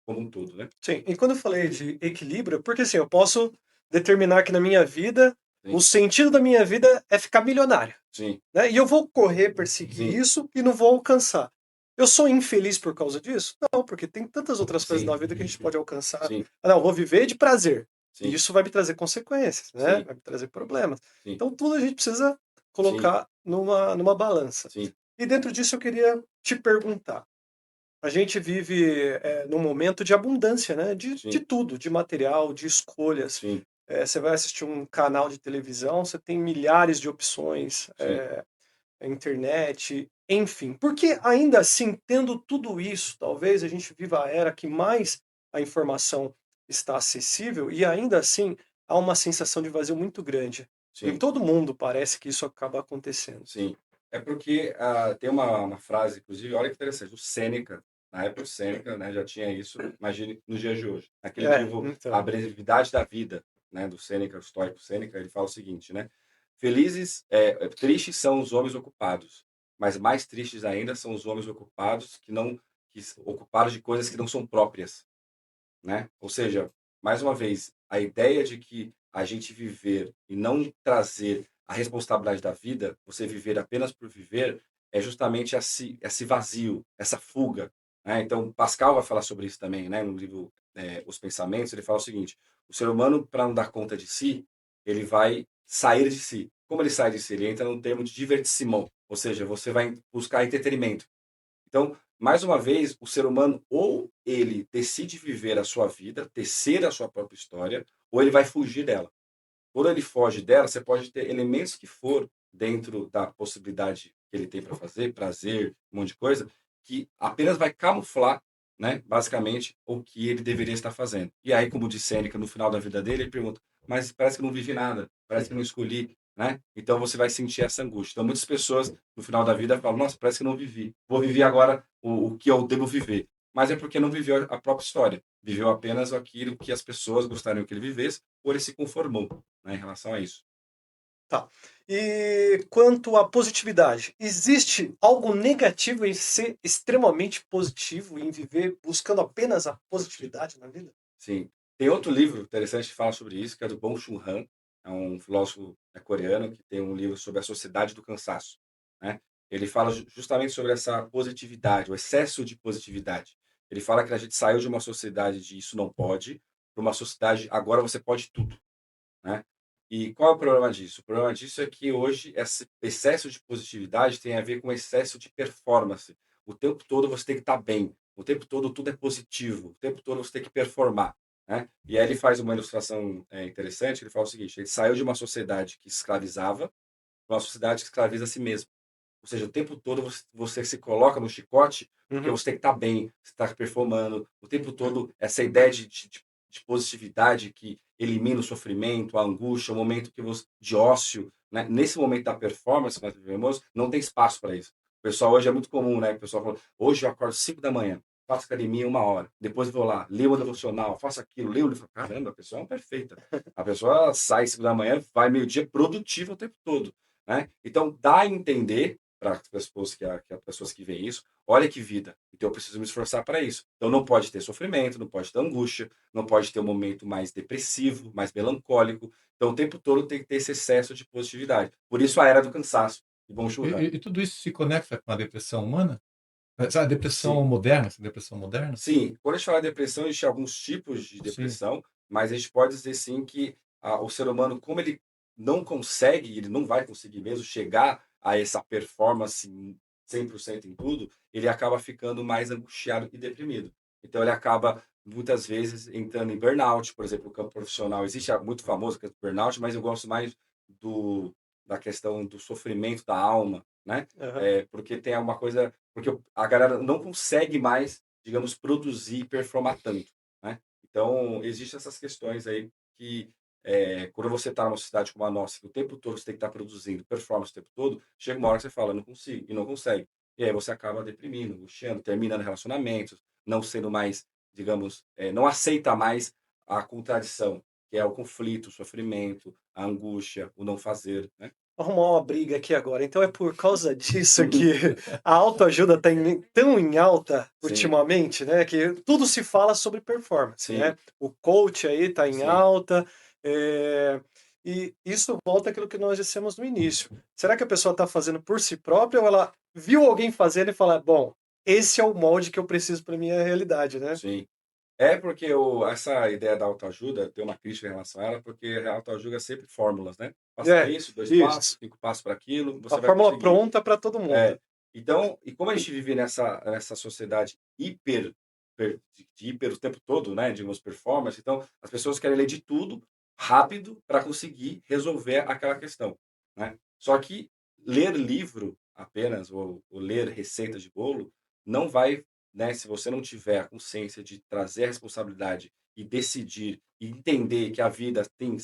um todo, né? Sim, e quando eu falei de equilíbrio, porque assim, eu posso determinar que na minha vida, Sim. o sentido da minha vida é ficar milionário. Sim. Né? E eu vou correr, perseguir Sim. isso e não vou alcançar. Eu sou infeliz por causa disso? Não, porque tem tantas outras coisas Sim. na vida que a gente pode alcançar. Sim. Não, eu vou viver de prazer. Sim. E isso vai me trazer consequências, né? Sim. Vai me trazer problemas. Sim. Então tudo a gente precisa colocar numa balança. Sim. E dentro disso eu queria te perguntar. A gente vive num momento de abundância, né? De tudo, de material, de escolhas. Sim. Você vai assistir um canal de televisão, você tem milhares de opções, internet, enfim. Porque ainda assim, tendo tudo isso, talvez a gente viva a era que mais a informação está acessível e ainda assim há uma sensação de vazio muito grande. Em Sim. todo mundo parece que isso acaba acontecendo. Sim. É porque tem uma frase, inclusive, olha que interessante, o Sêneca, na época o Sêneca, né, já tinha isso, imagine nos dias de hoje. Naquele livro, então. A Brevidade da Vida, né, do Sêneca, o estoico Sêneca, ele fala o seguinte, né? Tristes são os homens ocupados, mas mais tristes ainda são os homens ocupados ocupados de coisas que não são próprias, né? Ou seja, mais uma vez, a ideia de que a gente viver e não trazer a responsabilidade da vida, você viver apenas por viver, é justamente esse vazio, essa fuga, né? Então, Pascal vai falar sobre isso também, né? No livro Os Pensamentos, ele fala o seguinte: o ser humano, para não dar conta de si, ele vai sair de si. Como ele sai de si? Ele entra num termo de divertissement, ou seja, você vai buscar entretenimento. Então, mais uma vez, o ser humano ou ele decide viver a sua vida, tecer a sua própria história, ou ele vai fugir dela. Quando ele foge dela, você pode ter elementos que for dentro da possibilidade que ele tem para fazer, prazer, um monte de coisa, que apenas vai camuflar, né, basicamente, o que ele deveria estar fazendo. E aí, como disse Sêneca, no final da vida dele, ele pergunta: mas parece que eu não vivi nada, parece que eu não escolhi, né? Então você vai sentir essa angústia. Então muitas pessoas, no final da vida, falam: nossa, parece que eu não vivi. Vou viver agora o que eu devo viver. Mas é porque não viveu a própria história. Viveu apenas aquilo que as pessoas gostariam que ele vivesse, ou ele se conformou, né, em relação a isso. Tá. E quanto à positividade, existe algo negativo em ser extremamente positivo, em viver buscando apenas a positividade na vida? Sim. Tem outro livro interessante que fala sobre isso, que é do Byung-Chul Han, é um filósofo coreano que tem um livro sobre a sociedade do cansaço, né? Ele fala justamente sobre essa positividade, o excesso de positividade. Ele fala que a gente saiu de uma sociedade de isso não pode, para uma sociedade agora você pode tudo, né? E qual é o problema disso? O problema disso é que hoje esse excesso de positividade tem a ver com excesso de performance. O tempo todo você tem que estar bem, o tempo todo tudo é positivo, o tempo todo você tem que performar, né? E aí ele faz uma ilustração interessante, ele fala o seguinte: ele saiu de uma sociedade que escravizava para uma sociedade que escraviza a si mesma. Ou seja, o tempo todo você se coloca no chicote porque Uhum. você tem que estar bem, você está performando. O tempo todo, essa ideia de positividade que elimina o sofrimento, a angústia, o momento que você, de ócio. Né? Nesse momento da performance que nós vivemos, não tem espaço para isso. O pessoal hoje é muito comum, né? O pessoal fala: hoje eu acordo 5 da manhã, faço academia 1 hora, depois vou lá, leio o devocional, faço aquilo, leio o livro. Caramba, a pessoa é uma perfeita. A pessoa sai 5 da manhã, vai meio-dia produtiva o tempo todo. Né? Então, dá a entender para as pessoas que as pessoas que veem isso, olha que vida, então eu preciso me esforçar para isso. Então não pode ter sofrimento, não pode ter angústia, não pode ter um momento mais depressivo, mais melancólico. Então o tempo todo tem que ter esse excesso de positividade. Por isso a era do cansaço, de Bom E, Churran. e tudo isso se conecta com a depressão humana? Essa depressão Sim, moderna, essa depressão moderna? sim. Quando a gente fala de depressão, existem alguns tipos de Sim. depressão, mas a gente pode dizer sim que o ser humano, como ele não consegue, ele não vai conseguir mesmo chegar a essa performance 100% em tudo, ele acaba ficando mais angustiado e deprimido. Então ele acaba muitas vezes entrando em burnout, por exemplo, no campo profissional. Existe muito famoso que é o burnout, mas eu gosto mais do da questão do sofrimento da alma, né? Aham. Porque tem uma coisa, porque a galera não consegue mais, digamos, produzir e performar tanto, né? Então, existem essas questões aí que, quando você está numa sociedade como a nossa, que o tempo todo você tem que estar produzindo performance o tempo todo, chega uma hora que você fala: "Não consigo", e não consegue. E aí você acaba deprimindo, angustiando, terminando relacionamentos, não sendo mais, digamos, não aceita mais a contradição, que é o conflito, o sofrimento, a angústia, o não fazer, né? Arrumar uma briga aqui agora. Então é por causa disso que a autoajuda está tão em alta Sim, ultimamente, né? Que tudo se fala sobre performance, né? sim, O coach aí está em sim. alta, e isso volta àquilo que nós dissemos no início. Será que a pessoa está fazendo por si própria ou ela viu alguém fazendo e fala, bom, esse é o molde que eu preciso para minha realidade, né? Sim. É porque essa ideia da autoajuda, tem uma crítica em relação a ela, porque a autoajuda é sempre fórmulas, né? Faça É, isso, 2 passos, isso. 5 passos para aquilo, A você vai fórmula conseguir. pronta para todo mundo. É. Então, e como a gente vive nessa sociedade de hiper o tempo todo, né, digamos, performance, então as pessoas querem ler de tudo rápido para conseguir resolver aquela questão, né? Só que ler livro apenas ou ler receita de bolo não vai, né, se você não tiver a consciência de trazer a responsabilidade e decidir e entender que a vida tem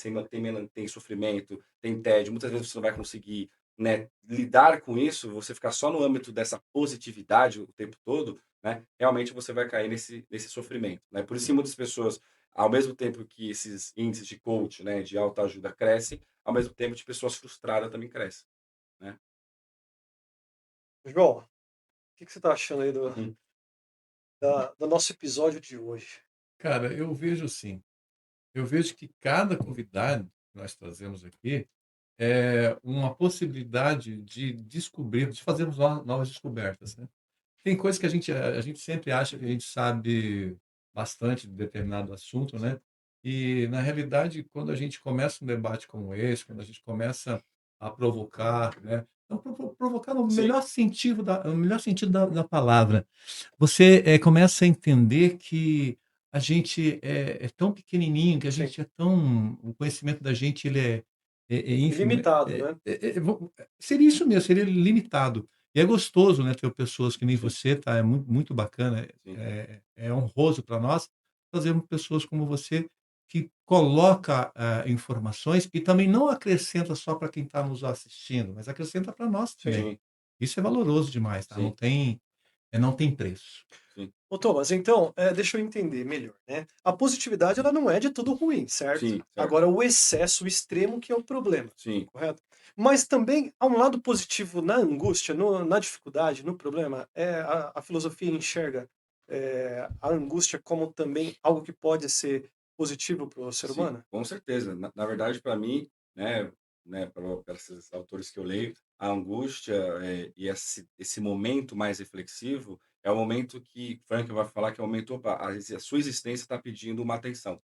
sofrimento, tem tédio, muitas vezes você não vai conseguir, né, lidar com isso, você ficar só no âmbito dessa positividade o tempo todo, né, realmente você vai cair nesse sofrimento, né? Por isso que muitas pessoas, ao mesmo tempo que esses índices de coach, né, de autoajuda crescem, ao mesmo tempo de pessoas frustradas também crescem, né? João, o que você está achando aí Uhum. do nosso episódio de hoje? Cara, eu vejo assim, eu vejo que cada convidado que nós trazemos aqui, uma possibilidade de descobrir, de fazermos novas descobertas, né? Tem coisas que a gente sempre acha que a gente sabe bastante de determinado assunto, né? E, na realidade, quando a gente começa um debate como esse, quando a gente começa a provocar, né? Então, provocar no Sim, melhor sentido da palavra, você começa a entender que a gente é tão pequenininho, que a sim. gente é tão. O conhecimento da gente ele é ínfimo. Ilimitado, né? Seria isso mesmo, seria limitado. E é gostoso, né, ter pessoas que nem você, tá? É muito, muito bacana, sim. é honroso para nós fazermos pessoas como você que coloca informações e também não acrescenta só para quem está nos assistindo, mas acrescenta para nós também. Sim, Isso é valoroso demais, tá? Não sim, tem, não tem preço. sim, Ô, Thomas, então, deixa eu entender melhor, né? A positividade, ela não é de tudo ruim, certo? sim, certo. Agora, o excesso, o extremo que é o problema, Sim, correto? Mas também há um lado positivo na angústia, na dificuldade, no problema. A filosofia enxerga a angústia como também algo que pode ser positivo para o ser sim, humano? com certeza. Na verdade, para mim, né, para esses autores que eu leio, a angústia e esse momento mais reflexivo é o momento que Frank vai falar que é o momento, opa, a sua existência está pedindo uma atenção,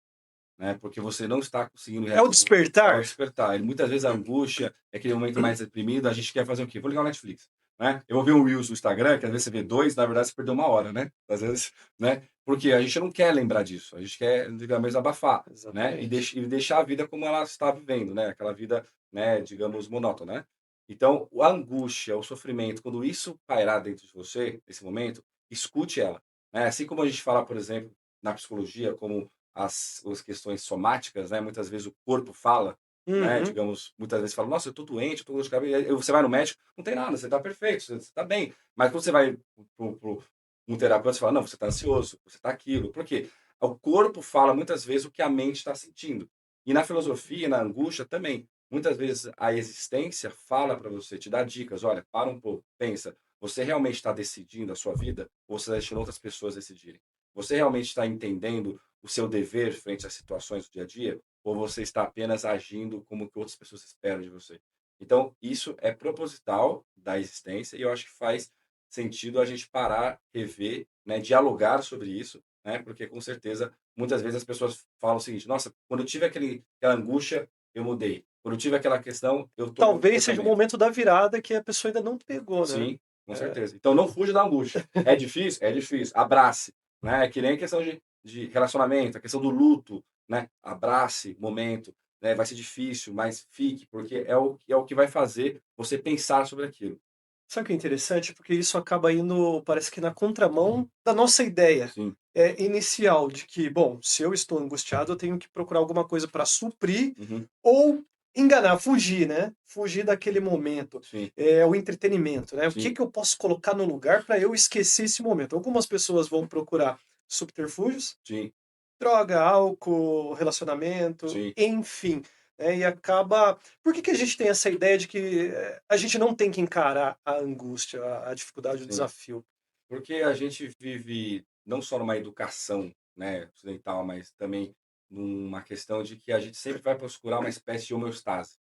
né? Porque você não está conseguindo É o é o despertar? despertar. E muitas vezes a angústia é aquele momento mais deprimido, a gente quer fazer o quê? Vou ligar o Netflix, né? Eu vou ver um Reels no Instagram, que às vezes você vê 2, na verdade você perdeu 1 hora, né? Às vezes, né? Porque a gente não quer lembrar disso, a gente quer, digamos, abafar, né? E, Exatamente. e deixar a vida como ela está vivendo, né? Aquela vida, né, digamos, monótona, né? Então, a angústia, o sofrimento, quando isso pairar dentro de você, nesse momento, escute ela, né? Assim como a gente fala, por exemplo, na psicologia, como as questões somáticas, né? Muitas vezes o corpo fala, né? Uhum. Digamos, muitas vezes fala, nossa, eu tô doente, eu tô com dor de cabeça. E aí você vai no médico, não tem nada, você tá perfeito, você tá bem. Mas quando você vai pro um terapeuta, você fala, não, você tá ansioso, você tá aquilo. Por quê? O corpo fala muitas vezes o que a mente está sentindo. E na filosofia, na angústia também. Muitas vezes a existência fala para você, te dá dicas. Olha, para um pouco, pensa. Você realmente está decidindo a sua vida ou você está deixando outras pessoas decidirem? Você realmente está entendendo o seu dever frente às situações do dia a dia? Ou você está apenas agindo como que outras pessoas esperam de você? Então, isso é proposital da existência e eu acho que faz sentido a gente parar, rever, né, dialogar sobre isso, né? Porque com certeza muitas vezes as pessoas falam o seguinte: nossa, quando eu tive aquela angústia, eu mudei. Quando eu tive aquela questão, eu tomei um Talvez seja o comportamento. momento da virada que a pessoa ainda não pegou, né? Sim, com É, certeza. Então não fuja da angústia. É difícil? É difícil. Abrace, né? É que nem a questão de relacionamento, a questão do luto, né? Abrace, momento, né? Vai ser difícil, mas fique, porque é o que vai fazer você pensar sobre aquilo. sabe o que é interessante? Porque isso acaba indo, parece que na contramão da nossa ideia Sim. inicial de que, bom, se eu estou angustiado, eu tenho que procurar alguma coisa para suprir Uhum. ou enganar, fugir, né? Fugir daquele momento. Sim, É o entretenimento, né? O que sim, que eu posso colocar no lugar para eu esquecer esse momento? Algumas pessoas vão procurar subterfúgios, sim, droga, álcool, relacionamento, sim. enfim, né, e acaba por que que a gente tem essa ideia de que, a gente não tem que encarar a angústia, a dificuldade, o Sim. desafio? Porque a gente vive não só numa educação, né, ocidental, mas também numa questão de que a gente sempre vai procurar uma espécie de homeostase,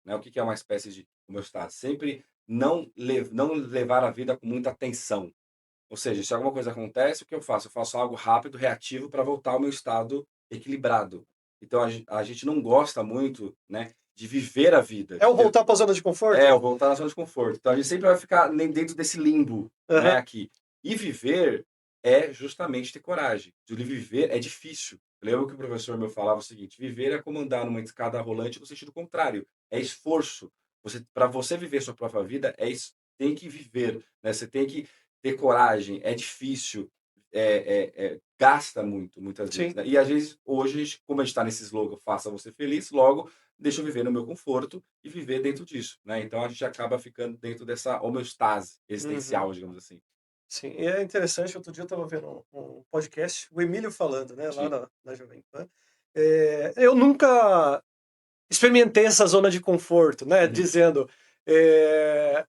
né? O que que é uma espécie de homeostase? Sempre não levar a vida com muita tensão. Ou seja, se alguma coisa acontece, o que eu faço? Eu faço algo rápido, reativo, para voltar ao meu estado equilibrado. Então a gente não gosta muito, né, de viver a vida, É de o ter voltar para a zona de conforto? eu voltar na zona de conforto. Então a gente sempre vai ficar nem dentro desse limbo, né, Aham. aqui. E viver é justamente ter coragem. De viver é difícil. Eu lembro que o professor meu falava o seguinte: viver é como andar numa escada rolante no sentido contrário. É esforço. Para você viver sua própria vida, tem que viver, né? Você tem que ter coragem. É difícil. Gasta muito, muitas vezes, Sim. né? E às vezes, hoje, como a gente está nesse slogan, faça você feliz, logo deixa eu viver no meu conforto e viver dentro disso, né? Então a gente acaba ficando dentro dessa homeostase Uhum. existencial, digamos assim. Sim, e é interessante, outro dia eu estava vendo um podcast, o Emílio falando, né, lá Sim, na Jovem Pan. Eu nunca experimentei essa zona de conforto, né, uhum, dizendo,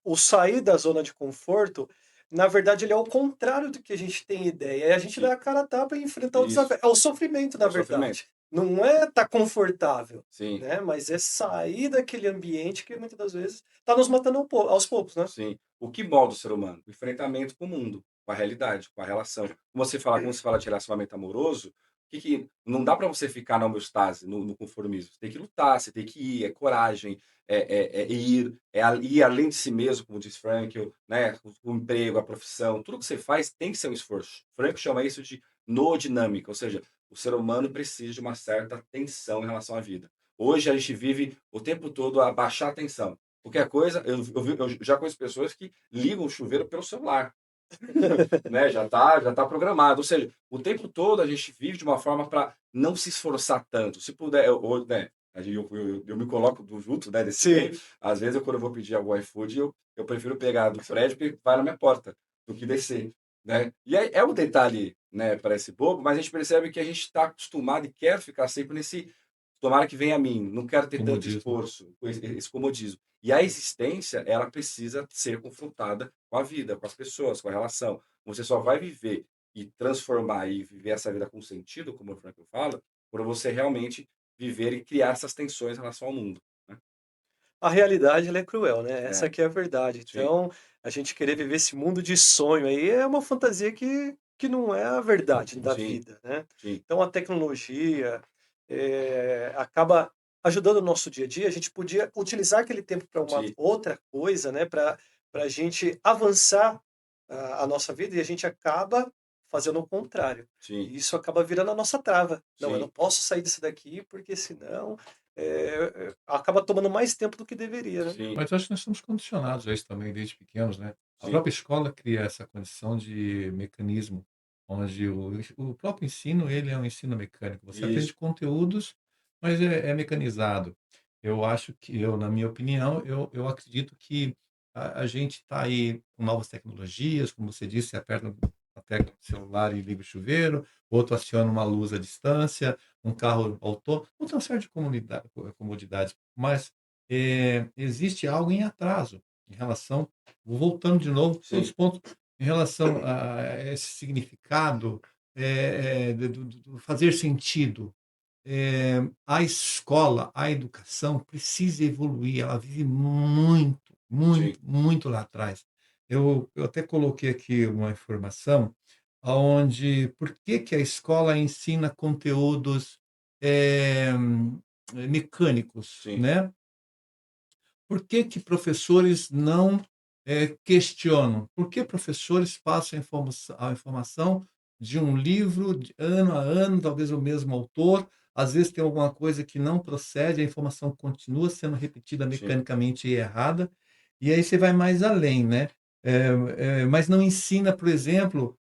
o sair da zona de conforto, na verdade, ele é o contrário do que a gente tem ideia, é a gente sim, dar a cara a tapa e enfrentar o isso. desafio, é o sofrimento, É na o sofrimento. verdade. não é estar confortável, Sim, né? Mas é sair daquele ambiente que muitas das vezes está nos matando aos poucos, né? sim. O que molda o ser humano? O enfrentamento com o mundo, com a realidade, com a relação. Como você fala de relacionamento amoroso, não dá para você ficar na homeostase, no conformismo. Você tem que lutar, você tem que ir, é coragem, é ir, ir além de si mesmo, como diz Frankl, né? O emprego, a profissão, tudo que você faz tem que ser um esforço. Frankl chama isso de noodinâmica, ou seja, o ser humano precisa de uma certa tensão em relação à vida. Hoje a gente vive o tempo todo a baixar a tensão. Qualquer coisa, eu já conheço pessoas que ligam o chuveiro pelo celular, né? Já tá programado. Ou seja, o tempo todo a gente vive de uma forma para não se esforçar tanto. Se puder, né? Eu me coloco junto, né, desse Sim. meio. Às vezes, quando eu vou pedir algum iFood, eu prefiro pegar do prédio que vai na minha porta do que descer, né? E aí, é um detalhe, né? Parece bobo, mas a gente percebe que a gente está acostumado e quer ficar sempre nesse. Tomara que venha a mim, não quero ter tanto Comodismo. esforço, esse comodismo. E a existência, ela precisa ser confrontada com a vida, com as pessoas, com a relação. Você só vai viver e transformar e viver essa vida com sentido, como o Franklin fala, quando você realmente viver e criar essas tensões em relação ao mundo, né? A realidade ela é cruel, né? Essa É, aqui é a verdade. sim, Então, a gente querer viver esse mundo de sonho aí é uma fantasia que não é a verdade da sim, vida, né? sim, Então, a tecnologia acaba ajudando o nosso dia a dia. A gente podia utilizar aquele tempo para uma sim, outra coisa, né? Para a gente avançar a nossa vida e a gente acaba fazendo o contrário. sim, E isso acaba virando a nossa trava. Não, eu não sim, posso sair disso daqui porque senão acaba tomando mais tempo do que deveria, né. sim, Mas acho que nós somos condicionados a isso também desde pequenos, né? A sim, própria escola cria essa condição de mecanismo, onde o próprio ensino ele é um ensino mecânico. Você aprende isso, conteúdos, mas é mecanizado. Eu acho que, na minha opinião, eu acredito que a gente está aí com novas tecnologias, como você disse, você aperta a tecla do celular e liga o chuveiro, outro aciona uma luz à distância, um carro autônomo, outra série de comodidades, mas existe algo em atraso em relação, voltando de novo, todos sim, os pontos, em relação a esse significado, do fazer sentido. A escola, a educação precisa evoluir, ela vive muito, sim, muito, muito lá atrás. Eu até coloquei aqui uma informação aonde por que que a escola ensina conteúdos, eh, mecânicos, sim, né? Por que que professores não, questionam? Por que professores passam a informação de um livro de ano a ano, talvez o mesmo autor, às vezes tem alguma coisa que não procede, a informação continua sendo repetida sim, mecanicamente e errada, e aí você vai mais além, né. Mas não ensina, por exemplo,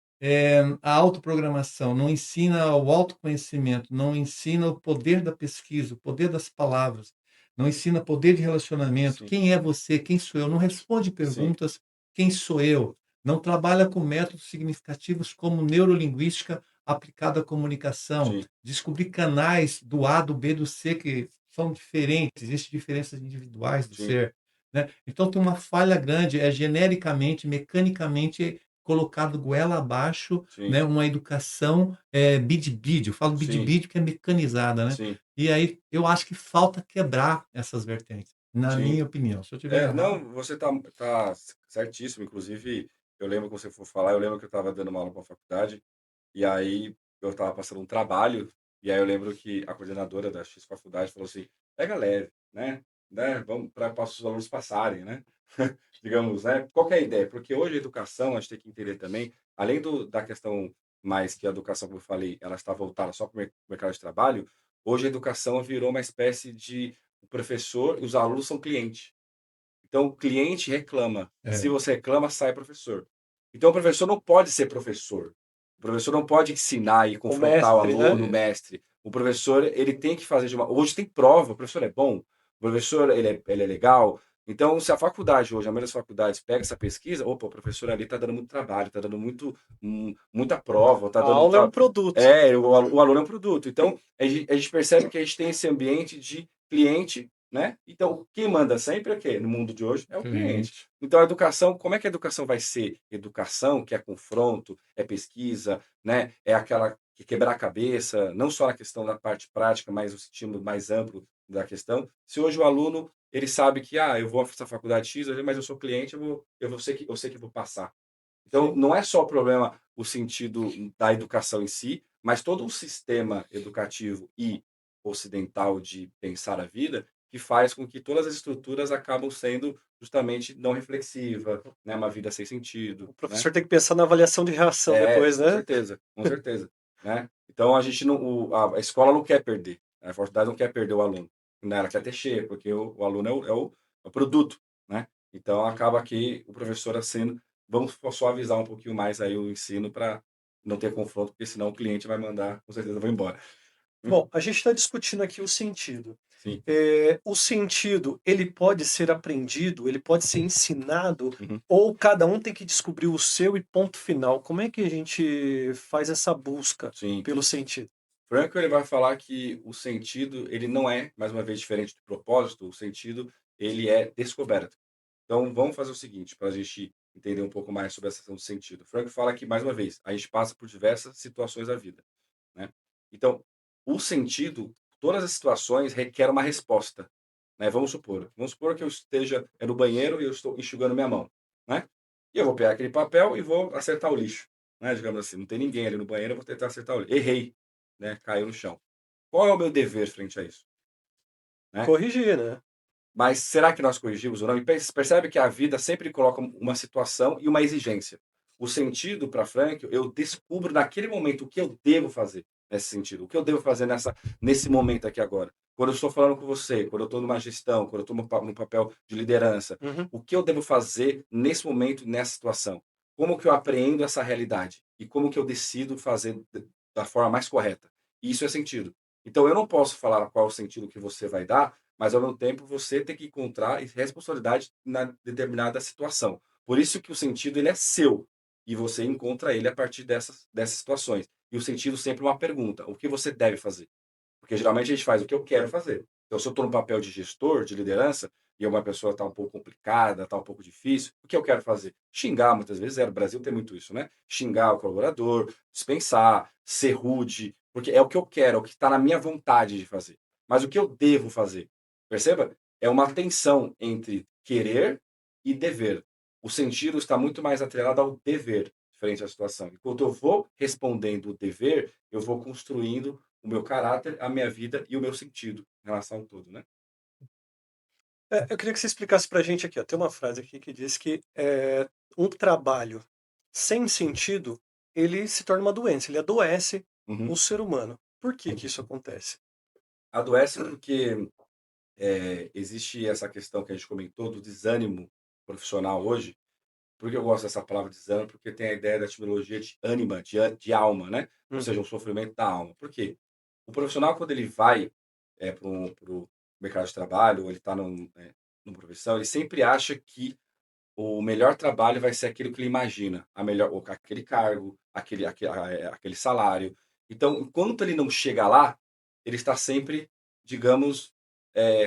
a autoprogramação, não ensina o autoconhecimento, não ensina o poder da pesquisa, o poder das palavras. Não ensina poder de relacionamento. sim, Quem é você? Quem sou eu? Não responde sim, perguntas: "Quem sou eu?". Não trabalha com métodos significativos como neurolinguística aplicada à comunicação. sim, Descobrir canais do A, do B, do C que são diferentes, existem diferenças individuais do sim, ser, né. Então tem uma falha grande, é genericamente, mecanicamente colocado goela abaixo, sim, né, uma educação, bide-bide. Eu falo sim, bide-bide, que é mecanizada, né. sim, E aí, eu acho que falta quebrar essas vertentes, na sim. minha opinião. Se eu estiver errado, Não, você tá certíssimo, inclusive, eu lembro que você for falar, eu lembro que eu estava dando uma aula para faculdade, e aí eu estava passando um trabalho, e aí eu lembro que a coordenadora da X faculdade falou assim: "Pega leve, né, vamos para os alunos passarem, né". Digamos, né, qual que é a ideia? Porque hoje a educação, a gente tem que entender também, além da questão mais que a educação, como eu falei, ela está voltada só para o mercado de trabalho, hoje a educação virou uma espécie de o professor e os alunos são cliente. Então o cliente reclama. Se é, você reclama, sai professor. Então o professor não pode ser professor. O professor não pode ensinar e O confrontar o mestre, né. aluno, o mestre. O professor, ele tem que fazer de uma hoje tem prova, o professor é bom, o professor ele é legal. Então se a faculdade hoje, a maioria das faculdades pega essa pesquisa, opa, o professor ali está dando muito trabalho, está dando muita prova, está A dando aula é um tá produto. é, o aluno é um produto. Então a gente percebe que a gente tem esse ambiente de cliente, né? Então, quem manda sempre é quem? No mundo de hoje é o cliente. cliente. Então, a educação, como é que a educação vai ser? Educação, que é confronto, é pesquisa, né? É aquela que quebrar a cabeça, não só na questão da parte prática, mas no sentido mais amplo da questão. Se hoje o aluno ele sabe que eu vou fazer a faculdade X, mas eu sou cliente, eu sei que vou passar. Então, Sim. não é só o problema o sentido da educação em si, mas todo o sistema educativo e ocidental de pensar a vida que faz com que todas as estruturas acabam sendo justamente não reflexiva, né, uma vida sem sentido, O né? professor tem que pensar na avaliação de reação É, depois, né? com certeza, né? Então a gente não, a escola não quer perder, a faculdade não quer perder o aluno, né? Ela quer ter cheio, porque o aluno é o produto, né? Então acaba que o professor assim, vamos só avisar um pouquinho mais aí o ensino para não ter confronto, porque senão o cliente vai mandar, com certeza vai embora. Bom, a gente está discutindo aqui o sentido. Sim. O sentido, ele pode ser aprendido, ele pode ser ensinado, Uhum. ou cada um tem que descobrir o seu e ponto final? Como é que a gente faz essa busca Sim. pelo sentido? Franco ele vai falar que o sentido ele não é, mais uma vez, diferente do propósito, o sentido ele é descoberto. Então vamos fazer o seguinte, para a gente entender um pouco mais sobre essa questão do sentido. Franco fala que, mais uma vez, a gente passa por diversas situações da vida, né? Então, o sentido, todas as situações requer uma resposta, né? Vamos supor que eu esteja no banheiro e eu estou enxugando minha mão, né? E eu vou pegar aquele papel e vou acertar o lixo, né? Digamos assim, não tem ninguém ali no banheiro, eu vou tentar acertar o lixo. Errei, né? Caiu no chão. Qual é o meu dever frente a isso, né? Corrigir, né? Mas será que nós corrigimos ou não? E percebe que a vida sempre coloca uma situação e uma exigência. O sentido para Frank, eu descubro naquele momento o que eu devo fazer nesse sentido, o que eu devo fazer nesse momento aqui agora. Quando eu estou falando com você, quando eu estou numa gestão, quando eu estou no papel de liderança, Uhum. o que eu devo fazer nesse momento, nessa situação? Como que eu apreendo essa realidade? E como que eu decido fazer da forma mais correta? Isso é sentido. Então eu não posso falar qual é o sentido que você vai dar, mas ao mesmo tempo você tem que encontrar responsabilidade na determinada situação. Por isso que o sentido ele é seu e você encontra ele a partir dessas situações. E o sentido sempre é uma pergunta: o que você deve fazer? Porque geralmente a gente faz o que eu quero fazer. Então, se eu estou no papel de gestor, de liderança, e uma pessoa está um pouco complicada, está um pouco difícil, o que eu quero fazer? Xingar, muitas vezes, o Brasil tem muito isso, né? Xingar o colaborador, dispensar, ser rude, porque é o que eu quero, é o que está na minha vontade de fazer. Mas o que eu devo fazer? Perceba? É uma tensão entre querer e dever. O sentido está muito mais atrelado ao dever, frente à situação. Enquanto eu vou respondendo o dever, eu vou construindo o meu caráter, a minha vida e o meu sentido em relação ao todo, né? Eu queria que você explicasse pra gente aqui, ó, tem uma frase aqui que diz que um trabalho sem sentido, ele se torna uma doença, ele adoece o Uhum. ser humano. Por que que isso acontece? Adoece porque existe essa questão que a gente comentou do desânimo profissional hoje. Por que eu gosto dessa palavra desânimo? Porque tem a ideia da etimologia de ânima, de alma, né? Ou seja, Uhum, um sofrimento da alma. Por quê? O profissional, quando ele vai para o mercado de trabalho, ou ele está numa profissão, ele sempre acha que o melhor trabalho vai ser aquilo que ele imagina, aquele cargo, aquele salário. Então, enquanto ele não chega lá, ele está sempre, digamos,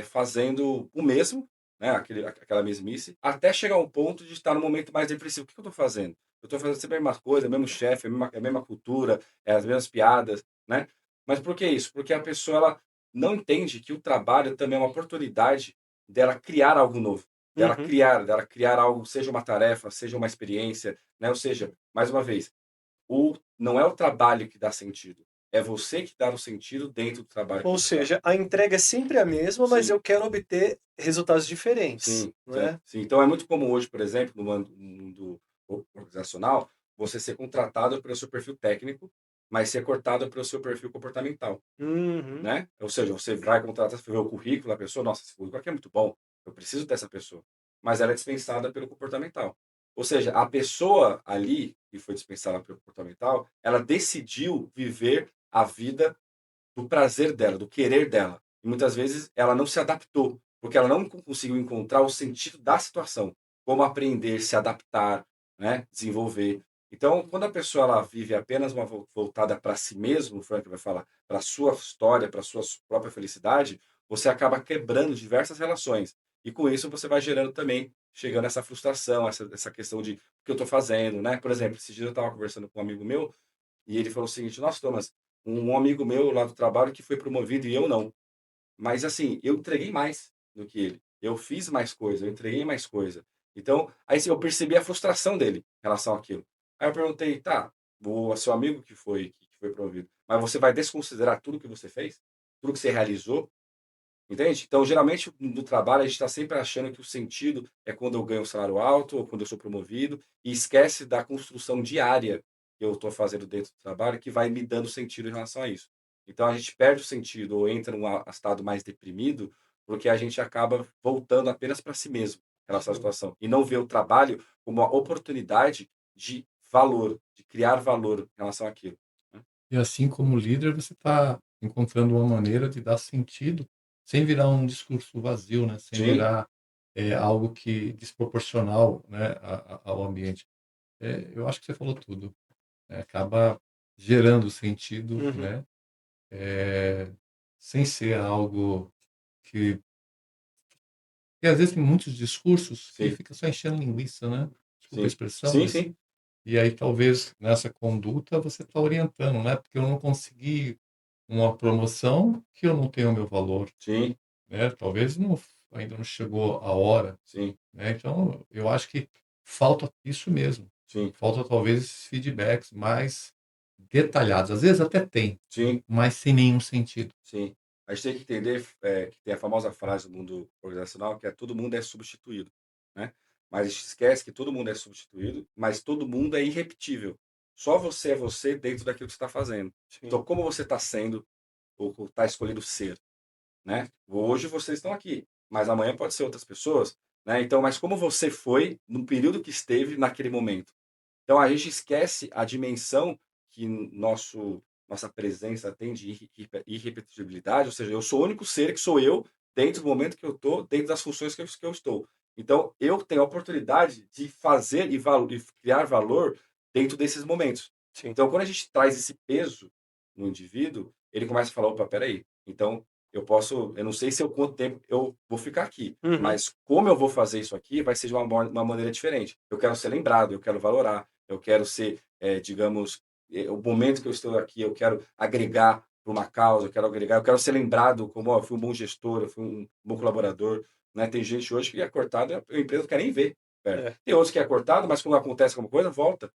fazendo o mesmo, né, aquela mesmice, até chegar ao ponto de estar no momento mais depressivo. O que eu estou fazendo? Eu estou fazendo sempre a mesma coisa, o mesmo chefe, a mesma cultura, as mesmas piadas, né? Mas por que isso? Porque a pessoa ela não entende que o trabalho também é uma oportunidade dela criar algo novo, uhum. dela criar algo, seja uma tarefa, seja uma experiência, né? Ou seja, mais uma vez, não é o trabalho que dá sentido, é você que dá o sentido dentro do trabalho que Ou você faz. seja, a entrega é sempre a mesma, mas Sim, eu quero obter resultados diferentes, sim, não sim, é? sim. Então é muito comum hoje, por exemplo, no mundo organizacional, você ser contratado pelo seu perfil técnico, mas ser cortado pelo seu perfil comportamental, Uhum. né? Ou seja, você vai contratar, você vê o currículo da pessoa, nossa, esse currículo aqui é muito bom, eu preciso dessa pessoa. Mas ela é dispensada pelo comportamental. Ou seja, a pessoa ali, que foi dispensada pelo comportamental, ela decidiu viver a vida do prazer dela, do querer dela. E muitas vezes ela não se adaptou, porque ela não conseguiu encontrar o sentido da situação, como aprender, se adaptar, né, desenvolver. Então, quando a pessoa ela vive apenas uma voltada para si mesmo, o Frank vai falar, para a sua história, para a sua própria felicidade, você acaba quebrando diversas relações. E com isso você vai gerando também, chegando a essa frustração, essa questão de o que eu estou fazendo, né? Por exemplo, esse dia eu estava conversando com um amigo meu e ele falou o seguinte: Nossa, Thomas, um amigo meu lá do trabalho que foi promovido e eu não. Mas assim, eu entreguei mais do que ele. Eu fiz mais coisa, eu entreguei mais coisa. Então, aí assim, eu percebi a frustração dele em relação àquilo. Aí eu perguntei, tá, o seu amigo que foi promovido, mas você vai desconsiderar tudo que você fez? Tudo que você realizou? Entende? Então, geralmente, no trabalho, a gente está sempre achando que o sentido é quando eu ganho um salário alto ou quando eu sou promovido, e esquece da construção diária que eu estou fazendo dentro do trabalho, que vai me dando sentido em relação a isso. Então, a gente perde o sentido ou entra num estado mais deprimido, porque a gente acaba voltando apenas para si mesmo em relação à Sim. situação, e não vê o trabalho como uma oportunidade de valor, de criar valor em relação àquilo. Né? E assim como líder, você está encontrando uma maneira de dar sentido, sem virar um discurso vazio, né? Sem Sim, virar algo que desproporcional, né, ao ambiente. Eu acho que você falou tudo. Né? Acaba gerando sentido, Uhum. né? Sem ser algo que... Porque às vezes tem muitos discursos que sim, fica só enchendo linguiça, né? Desculpa a sim, expressão, sim, mas... sim, E aí talvez nessa conduta você está orientando, né? Porque eu não consegui uma promoção que eu não tenho o meu valor, sim, né? Talvez não, ainda não chegou a hora, sim, né? Então eu acho que falta isso mesmo. sim, Falta talvez esses feedbacks mais detalhados. Às vezes até tem, sim. mas sem nenhum sentido. Sim. A gente tem que entender, que tem a famosa frase do mundo organizacional, que é todo mundo é substituído, né. Mas a gente esquece que todo mundo é substituído, mas todo mundo é irrepetível. Só você é você dentro daquilo que você está fazendo. Sim. Então, como você está sendo ou está escolhendo ser, né. Hoje vocês estão aqui, mas amanhã pode ser outras pessoas, né. Então, mas como você foi no período que esteve naquele momento. Então a gente esquece a dimensão que nossa presença tem de irrepetibilidade, ou seja, eu sou o único ser que sou eu dentro do momento que eu estou, dentro das funções que eu estou. Então eu tenho a oportunidade de fazer e criar valor dentro desses momentos. Sim. Então quando a gente traz esse peso no indivíduo, ele começa a falar, opa, peraí, então eu não sei se eu quanto tempo eu vou ficar aqui, Uhum. mas como eu vou fazer isso aqui vai ser de uma maneira diferente. Eu quero ser lembrado, eu quero valorar, eu quero ser, digamos, o momento que eu estou aqui, eu quero agregar para uma causa, eu quero ser lembrado como, ó, eu fui um bom gestor, eu fui um bom colaborador, né? Tem gente hoje que é cortado e a empresa não quer nem ver perto. É. Tem outros que é cortado, mas quando acontece alguma coisa, volta.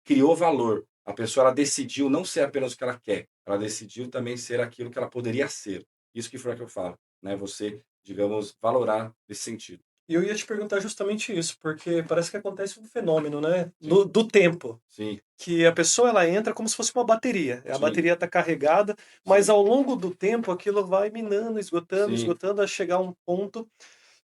Criou valor. A pessoa ela decidiu não ser apenas o que ela quer, ela decidiu também ser aquilo que ela poderia ser. Isso que foi o que eu falo, né? Você, digamos, valorar nesse sentido. E eu ia te perguntar justamente isso, porque parece que acontece um fenômeno, né, Sim, do tempo, sim, que a pessoa ela entra como se fosse uma bateria. A sim, bateria está carregada, mas sim, ao longo do tempo aquilo vai minando, esgotando, sim, esgotando, a chegar a um ponto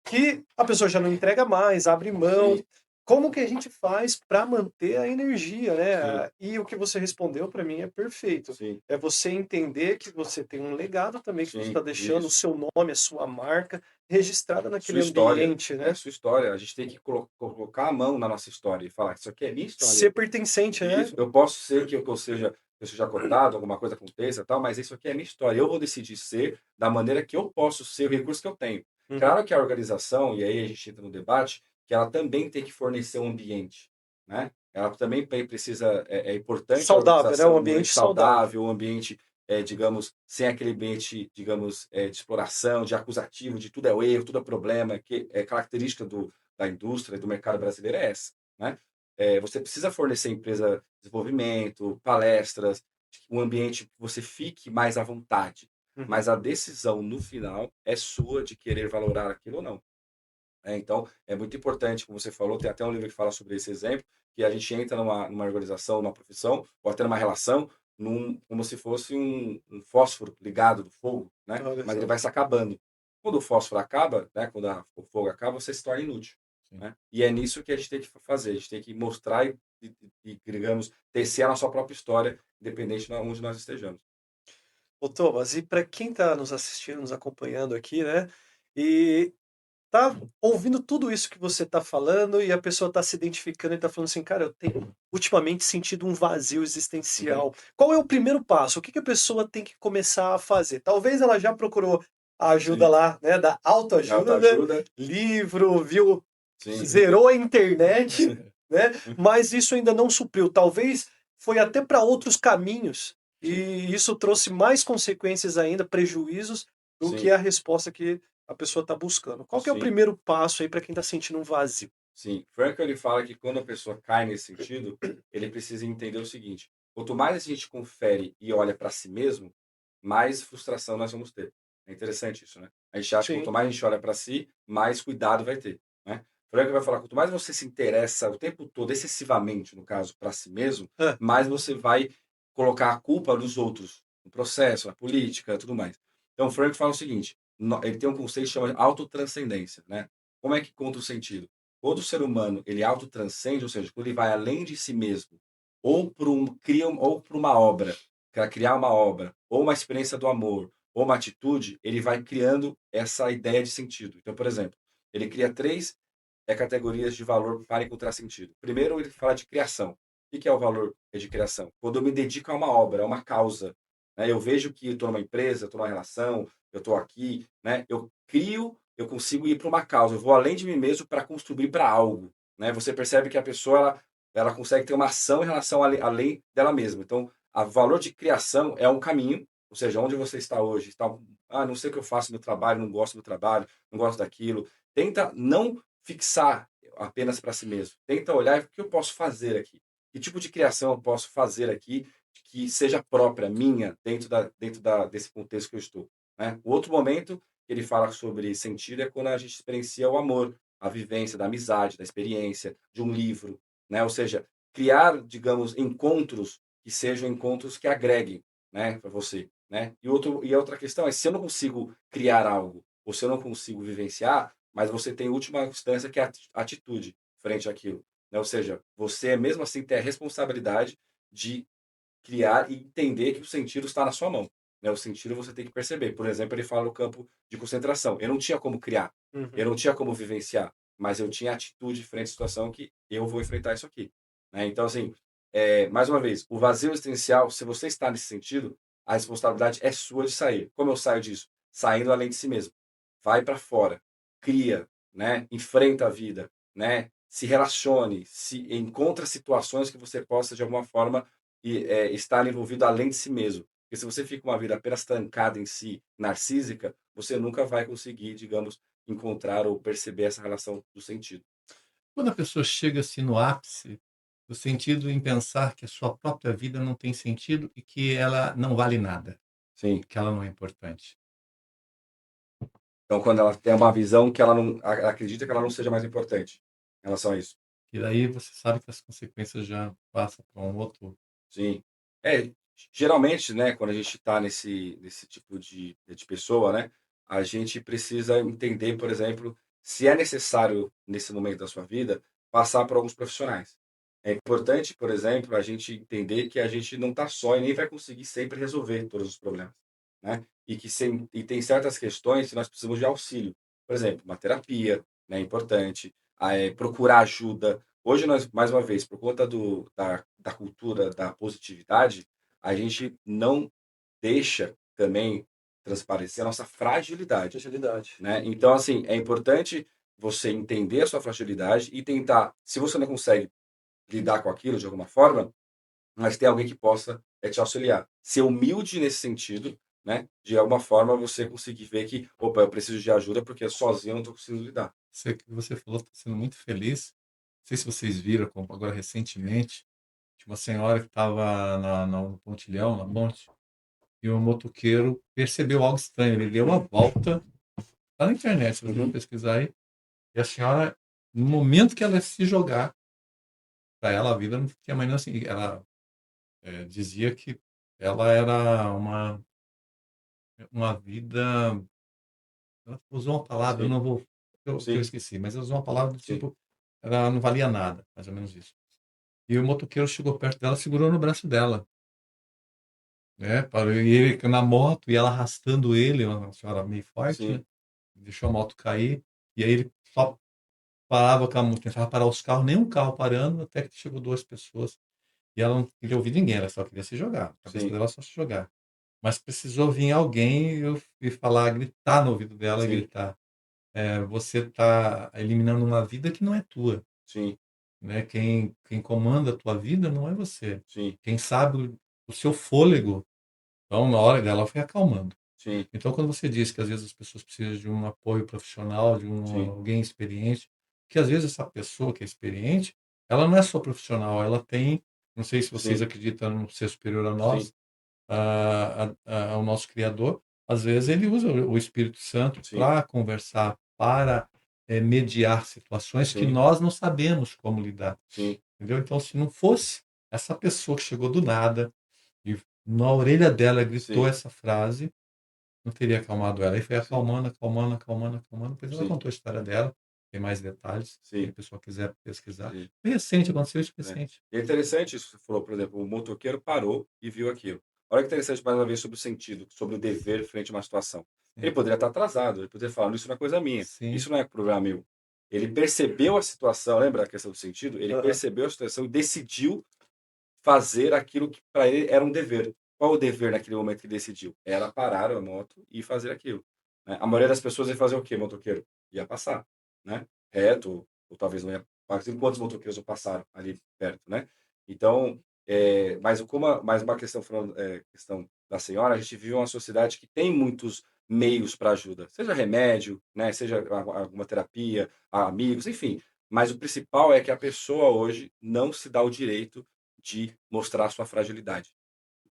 que a pessoa já não entrega mais, abre mão. sim, Como que a gente faz para manter a energia, sim, né? E o que você respondeu para mim é perfeito. sim, É você entender que você tem um legado também que você está sim, deixando, o isso. seu nome, a sua marca registrada Sua naquele história. ambiente, É, né? sua história. A gente tem que colocar a mão na nossa história e falar: "Isso aqui é minha história". Ser pertencente, né? Isso, eu posso ser que eu seja cortado, alguma coisa aconteça, tal, mas isso aqui é minha história. Eu vou decidir ser da maneira que eu posso ser, o recurso que eu tenho. Uhum. Claro que a organização, e aí a gente entra no debate, que ela também tem que fornecer um ambiente, né. Ela também precisa é importante a Saudável, né? organização, Um um ambiente ambiente saudável. saudável, um ambiente, digamos, sem aquele ambiente, digamos, de exploração, de acusativo, de tudo é o erro, tudo é problema, que é característica da indústria, do mercado brasileiro é essa, né. Você precisa fornecer à empresa desenvolvimento, palestras, um ambiente que você fique mais à vontade, Uhum. mas a decisão no final é sua de querer valorar aquilo ou não. Então, é muito importante, como você falou, tem até um livro que fala sobre esse exemplo, que a gente entra numa organização, numa profissão, ou até numa relação, como se fosse um fósforo ligado do fogo, né? Olha Mas ele só. vai se acabando. Quando o fósforo acaba, né? Quando o fogo acaba, você se torna inútil, Sim. né? E é nisso que a gente tem que fazer, a gente tem que mostrar digamos, tecer a nossa própria história, independente de onde nós estejamos. Ô, Thomas, e para quem está nos assistindo, nos acompanhando aqui, né? E tá ouvindo tudo isso que você tá falando e a pessoa tá se identificando e tá falando assim, cara, eu tenho ultimamente sentido um vazio Uhum. existencial. Qual é o primeiro passo? O que que a pessoa tem que começar a fazer? Talvez ela já procurou a ajuda Sim. lá, né, da De autoajuda, autoajuda, livro, viu, sim. zerou a internet, né? Mas isso ainda não supriu. Talvez foi até para outros caminhos E isso trouxe mais consequências ainda, prejuízos, do que Sim, a resposta que a pessoa está buscando. Qual que é o sim, primeiro passo aí para quem está sentindo um vazio? sim. Frankl, ele fala que quando a pessoa cai nesse sentido, ele precisa entender o seguinte: quanto mais a gente confere e olha para si mesmo, mais frustração nós vamos ter. É interessante isso, né? A gente acha que quanto Sim. mais a gente olha para si, mais cuidado vai ter, né? Frankl vai falar: quanto mais você se interessa o tempo todo, excessivamente, no caso, para si mesmo, Hã. mais você vai colocar a culpa nos outros, no processo, na política, tudo mais. Então, Frankl fala o seguinte: ele tem um conceito que chama de autotranscendência, né? Como é que conta o sentido? Quando o ser humano ele autotranscende, ou seja, quando ele vai além de si mesmo, ou por ou por uma obra, para criar uma obra, ou uma experiência do amor, ou uma atitude, ele vai criando essa ideia de sentido. Então, por exemplo, ele cria três categorias de valor para encontrar sentido. Primeiro, ele fala de criação. O que é o valor de criação? Quando eu me dedico a uma obra, a uma causa, né? Eu vejo que estou numa empresa, estou numa relação, eu estou aqui, né? Eu crio, eu consigo ir para uma causa, eu vou além de mim mesmo para construir para algo, né? Você percebe que a pessoa ela consegue ter uma ação em relação além dela mesma. Então, o valor de criação é um caminho, ou seja, onde você está hoje, está, não sei o que eu faço no meu trabalho, não gosto do meu trabalho, não gosto daquilo. Tenta não fixar apenas para si mesmo. Tenta olhar o que eu posso fazer aqui. Que tipo de criação eu posso fazer aqui que seja própria, minha, desse contexto que eu estou. Né? O outro momento que ele fala sobre sentido é quando a gente experiencia o amor, a vivência da amizade, da experiência, de um livro. Né? Ou seja, criar, digamos, encontros que sejam encontros que agreguem, né, para você. Né? E a outra questão é, se eu não consigo criar algo, ou se eu não consigo vivenciar, mas você tem última instância que é a atitude frente àquilo, né? Ou seja, você mesmo assim tem a responsabilidade de criar e entender que o sentido está na sua mão, né? O sentido você tem que perceber. Por exemplo, ele fala no campo de concentração. Eu não tinha como criar, eu Uhum. não tinha como vivenciar, mas eu tinha atitude frente à situação que eu vou enfrentar isso aqui, né? Então, assim, mais uma vez, o vazio existencial, se você está nesse sentido, a responsabilidade é sua de sair. Como eu saio disso? Saindo além de si mesmo. Vai para fora, cria, né? Enfrenta a vida, né? Se relacione, se encontra situações que você possa de alguma forma estar envolvido além de si mesmo. Porque se você fica uma vida apenas trancada em si, narcísica, você nunca vai conseguir, digamos, encontrar ou perceber essa relação do sentido. Quando a pessoa chega assim no ápice do sentido em pensar que a sua própria vida não tem sentido e que ela não vale nada, Sim. que ela não é importante. Então, quando ela tem uma visão que ela não acredita que ela não seja mais importante em relação a isso. E daí você sabe que as consequências já passam para um outro. Sim. É, geralmente, né, quando a gente está nesse tipo de pessoa, né, a gente precisa entender, por exemplo, se é necessário, nesse momento da sua vida, passar por alguns profissionais. É importante, por exemplo, a gente entender que a gente não está só e nem vai conseguir sempre resolver todos os problemas, né? E tem certas questões que nós precisamos de auxílio. Por exemplo, uma terapia, né, é importante, procurar ajuda. Hoje nós, mais uma vez, por conta da cultura da positividade, a gente não deixa também transparecer a nossa fragilidade, Fragilidade. né? Então, assim, é importante você entender a sua fragilidade e tentar, se você não consegue lidar com aquilo de alguma forma, mas tem alguém que possa te auxiliar. Ser humilde nesse sentido, né? De alguma forma você conseguir ver que, opa, eu preciso de ajuda porque sozinho eu não estou conseguindo lidar. Você que você falou, está sendo muito feliz. Não sei se vocês viram agora recentemente, tinha uma senhora que estava no pontilhão, na ponte, e o motoqueiro percebeu algo estranho. Ele deu uma volta, tá na internet, se vocês Uhum. pesquisar aí, e a senhora, no momento que ela ia se jogar, para ela a vida não tinha mais nenhum assim. Ela dizia que ela era uma vida. Ela usou uma palavra, eu Sim, não vou. Que eu sim, esqueci, mas ela usou uma palavra do sim, tipo. Ela não valia nada, mais ou menos isso. E o motoqueiro chegou perto dela, segurou no braço dela, né? Parou, e ele na moto, e ela arrastando ele, uma senhora meio forte, né? sim, Deixou a moto cair, e aí ele só parava com a moto, tentava parar os carros, nenhum carro parando, até que chegou duas pessoas. E ela não queria ouvir ninguém, ela só queria se jogar. A cabeça sim, dela só se jogar. Mas precisou vir alguém e falar, gritar no ouvido dela, sim, gritar. Você está eliminando uma vida que não é tua, sim, né? Quem comanda a tua vida não é você. sim, Quem sabe o seu fôlego. Então, na hora dela, foi acalmando. Sim, Então, quando você diz que às vezes as pessoas precisam de um apoio profissional, de sim, alguém experiente, que às vezes essa pessoa que é experiente, ela não é só profissional, ela tem, não sei se vocês sim, acreditam no ser superior a sim, nós, ao nosso Criador, às vezes ele usa o Espírito Santo sim, para conversar, para mediar situações que sim, nós não sabemos como lidar, sim, entendeu? Então, se não fosse essa pessoa que chegou do nada e na orelha dela gritou sim, essa frase, não teria acalmado ela. E foi sim, acalmando, acalmando, acalmando, acalmando. Depois ela sim, contou a história dela, tem mais detalhes, se a sim, pessoa quiser pesquisar. sim. Foi recente, aconteceu isso É. recente. E é interessante isso que você falou, por exemplo, o motoqueiro parou e viu aquilo. Olha que interessante mais uma vez sobre o sentido, sobre o dever frente a uma situação. Ele Sim, poderia estar atrasado, ele poderia falar, isso não é coisa minha, sim, isso não é problema meu. Ele percebeu a situação, lembra a questão do sentido? Ele Aham. percebeu a situação e decidiu fazer aquilo que para ele era um dever. Qual o dever naquele momento que ele decidiu? Era parar a moto e fazer aquilo, né. A maioria das pessoas ia fazer o quê, motoqueiro? Ia passar, né, reto, ou talvez não ia passar. Quantos motoqueiros não passaram ali perto, né. Então, mas mais uma questão falando, questão da senhora, a gente vive uma sociedade que tem muitos meios para ajuda, seja remédio, né, seja alguma terapia, amigos, enfim. Mas o principal é que a pessoa hoje não se dá o direito de mostrar a sua fragilidade.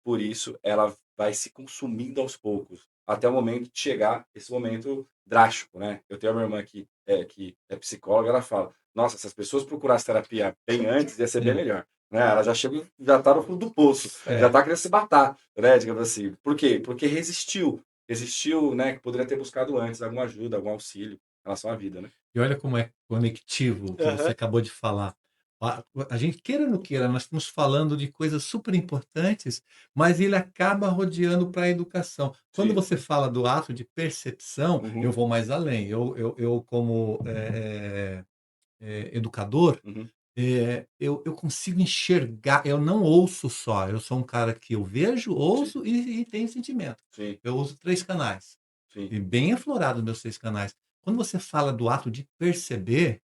Por isso, ela vai se consumindo aos poucos, até o momento de chegar esse momento drástico, né. Eu tenho uma irmã que é psicóloga, ela fala: "Nossa, se as pessoas procurassem terapia bem antes, ia ser bem sim. melhor", né. Ela já chega já está no fundo do poço, já É. está querendo se matar, né, digamos assim. Por quê? Porque resistiu, né, que poderia ter buscado antes alguma ajuda, algum auxílio em relação à vida, né. E olha como é conectivo o que você Aham. acabou de falar. A gente, queira ou não queira, nós estamos falando de coisas super importantes, mas ele acaba rodeando para a educação. Quando Sim. você fala do ato de percepção, eu Uhum, vou mais além. Eu como educador, uhum. eu consigo enxergar, eu não ouço só, eu sou um cara que eu vejo, Sim, ouço e tenho sentimento. sim, Eu uso 3 canais, sim, e bem aflorado meus 3 canais. Quando você fala do ato de perceber,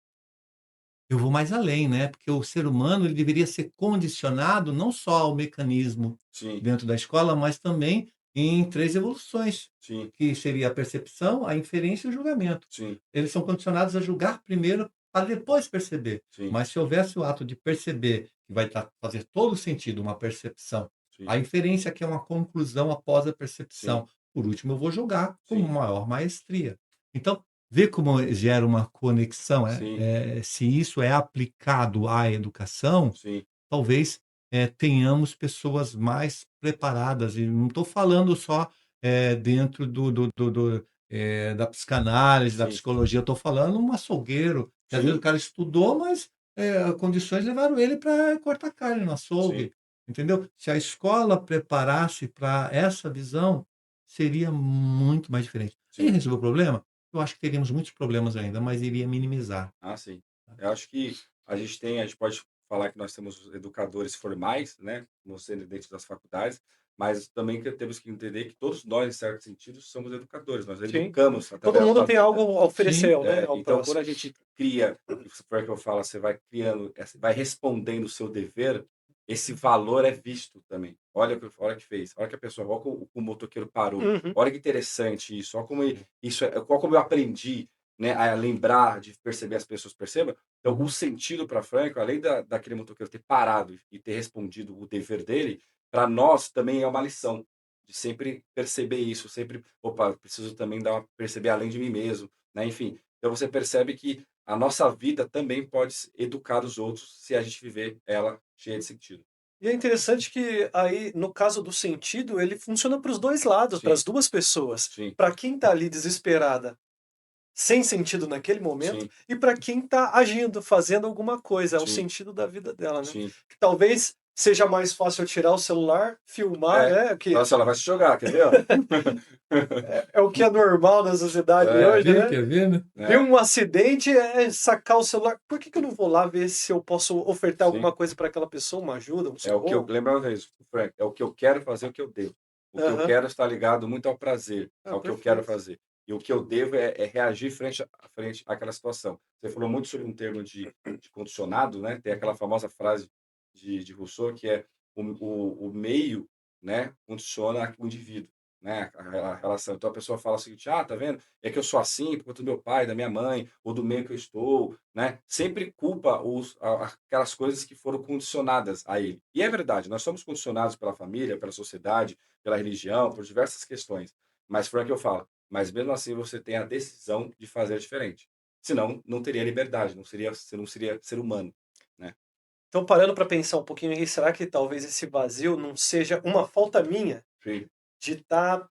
eu vou mais além, né, porque o ser humano ele deveria ser condicionado não só ao mecanismo sim, dentro da escola, mas também em 3 evoluções, sim, que seria a percepção, a inferência e o julgamento. sim, Eles são condicionados a julgar primeiro para depois perceber. sim, Mas se houvesse o ato de perceber, que vai fazer todo sentido uma percepção, sim, a inferência que é uma conclusão após a sim, percepção, por último eu vou julgar com sim, maior maestria. Então, vê como gera uma conexão, sim, se isso é aplicado à educação, sim, talvez, tenhamos pessoas mais preparadas, e não estou falando só, dentro da psicanálise, da sim, psicologia, eu estou falando um açougueiro, que às vezes o sim, cara estudou, mas, condições levaram ele para cortar carne no sim, açougue, entendeu? Se a escola preparasse para essa visão, seria muito mais diferente. Ele sim. resolveu o problema? Eu acho que teríamos muitos problemas ainda, mas iria minimizar. Ah, sim. Eu acho que a gente pode falar que nós temos educadores formais, né, como sendo dentro das faculdades, mas também que temos que entender que todos nós, em certo sentido, somos educadores, nós Sim. educamos Todo através mundo da tem algo vida. a Sim, oferecer, né, ao Então, quando próximo. a gente cria, isso foi o que eu falo, você vai criando, vai respondendo o seu dever, esse valor é visto também. Olha que fez, olha que a pessoa, olha o motoqueiro parou, Uhum. olha que interessante isso, olha como sim. isso é, olha como eu aprendi, né, a lembrar de perceber, as pessoas percebam. Então, o Uhum. sentido para Franco, além daquele motoqueiro ter parado e ter respondido o dever dele, para nós também é uma lição de sempre perceber isso, sempre, opa, preciso também perceber além de mim mesmo, né? Enfim, então você percebe que a nossa vida também pode educar os outros se a gente viver ela cheia de sentido. E é interessante que aí, no caso do sentido, ele funciona para os 2 lados, para Sim, as 2 pessoas. sim, Para quem está ali desesperada, sem sentido naquele momento, sim, e para quem está agindo, fazendo alguma coisa, é o sim, sentido da vida dela, né. sim. Que talvez seja mais fácil eu tirar o celular, filmar, É, né, que nossa, ela vai se jogar, quer ver, ó? é o que é normal na sociedade Quer É, hoje, ver, né. quer ver, né? Viu né? um acidente, é sacar o celular. Por que que eu não vou lá ver se eu posso ofertar Sim. alguma coisa para aquela pessoa, uma ajuda, um É o que eu socorro? lembra uma vez, Frank, é o que eu quero fazer, o que eu devo. O que eu Aham. quero está ligado muito ao prazer, Ah, ao que eu quero perfeito. fazer. E o que eu devo é reagir frente àquela situação. Você falou muito sobre um termo de condicionado, né? Tem aquela Uhum. famosa frase de Rousseau que é o meio né, condiciona o indivíduo, né, a relação. Então a pessoa fala o seguinte: "Ah, tá vendo? É que eu sou assim por conta do meu pai, da minha mãe, ou do meio que eu estou", né. Sempre culpa aquelas coisas que foram condicionadas a ele. E é verdade, nós somos condicionados pela família, pela sociedade, pela religião, por diversas questões. Mas foi o que eu falo, mas mesmo assim você tem a decisão de fazer diferente. Senão, não teria liberdade, você não seria ser humano, né. Então, parando para pensar um pouquinho aí, será que talvez esse vazio não seja uma falta minha Sim, de estar,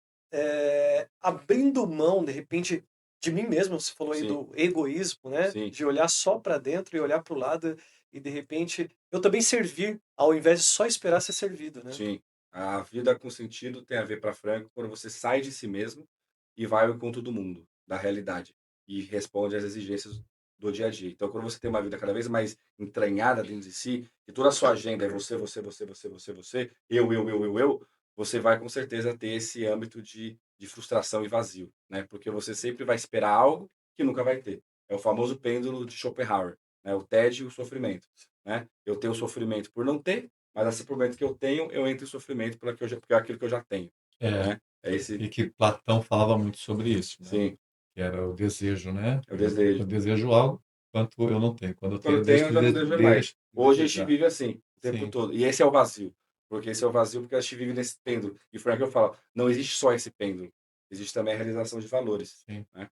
abrindo mão, de repente, de mim mesmo? Você falou aí sim, do egoísmo, né, sim, de olhar só para dentro e olhar para o lado e, de repente, eu também servir, ao invés de só esperar ser servido, né. sim. A vida com sentido tem a ver para Franco quando você sai de si mesmo e vai ao encontro do mundo, da realidade, e responde às exigências do dia a dia. Então, quando você tem uma vida cada vez mais entranhada dentro de si, e toda a sua agenda é você, você, você, você, você, você, eu, você vai com certeza ter esse âmbito de frustração e vazio, né? Porque você sempre vai esperar algo que nunca vai ter. É o famoso pêndulo de Schopenhauer, né? O tédio e o sofrimento, né? Eu tenho sofrimento por não ter, mas assim, por momento que eu tenho, eu entro em sofrimento por aquilo que eu já tenho, É, né? É esse, e que Platão falava muito sobre isso, né? sim, Que era o desejo, né? é o Eu desejo. desejo algo enquanto eu não tenho. Quando eu tenho, Quando eu tenho, deixo eu já não desejo mais. de Hoje a gente desejar. vive assim, o tempo Sim, todo. E esse é o vazio. Porque esse é o vazio porque a gente vive nesse pêndulo. E foi o que eu falo, não existe só esse pêndulo. Existe também a realização de valores, sim. né.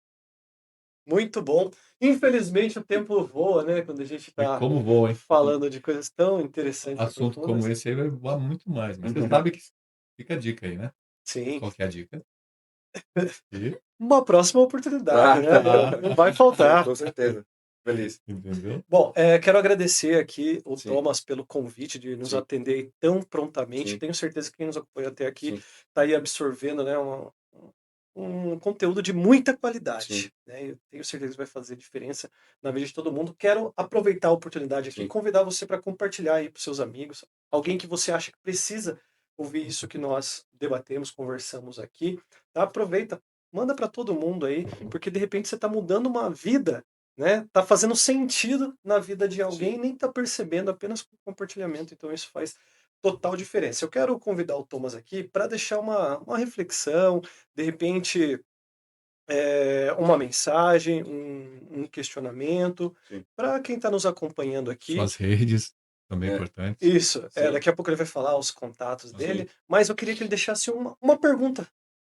Muito bom. Infelizmente o tempo voa, né, quando a gente E está como voa, hein? falando de coisas tão interessantes e Assunto como profundas. esse aí vai voar muito mais, mas você sabe que fica a dica aí, né? Sim. Qual que é a dica? E Uma próxima oportunidade, Ah, tá né, bom. não vai faltar. Com certeza. Feliz. entendeu? Bom, quero agradecer aqui o Sim, Thomas pelo convite de nos sim, atender tão prontamente. sim, Tenho certeza que quem nos acompanhou até aqui sim, está aí absorvendo, né, um conteúdo de muita sim, qualidade, né. Eu tenho certeza que vai fazer diferença na vida de todo mundo. Quero aproveitar a oportunidade aqui e sim, convidar você para compartilhar aí para os seus amigos, alguém que você acha que precisa ouvir isso que nós debatemos, conversamos aqui, tá. Aproveita, manda para todo mundo aí, porque de repente você está mudando uma vida, né, tá fazendo sentido na vida de alguém sim, e nem tá percebendo apenas com compartilhamento, então isso faz total diferença. Eu quero convidar o Thomas aqui para deixar uma reflexão, de repente, uma mensagem, um questionamento, sim. para quem está nos acompanhando aqui. Suas redes, também É, importantes. Isso, sim, daqui a pouco ele vai falar os contatos Aham. sim, dele, mas eu queria que ele deixasse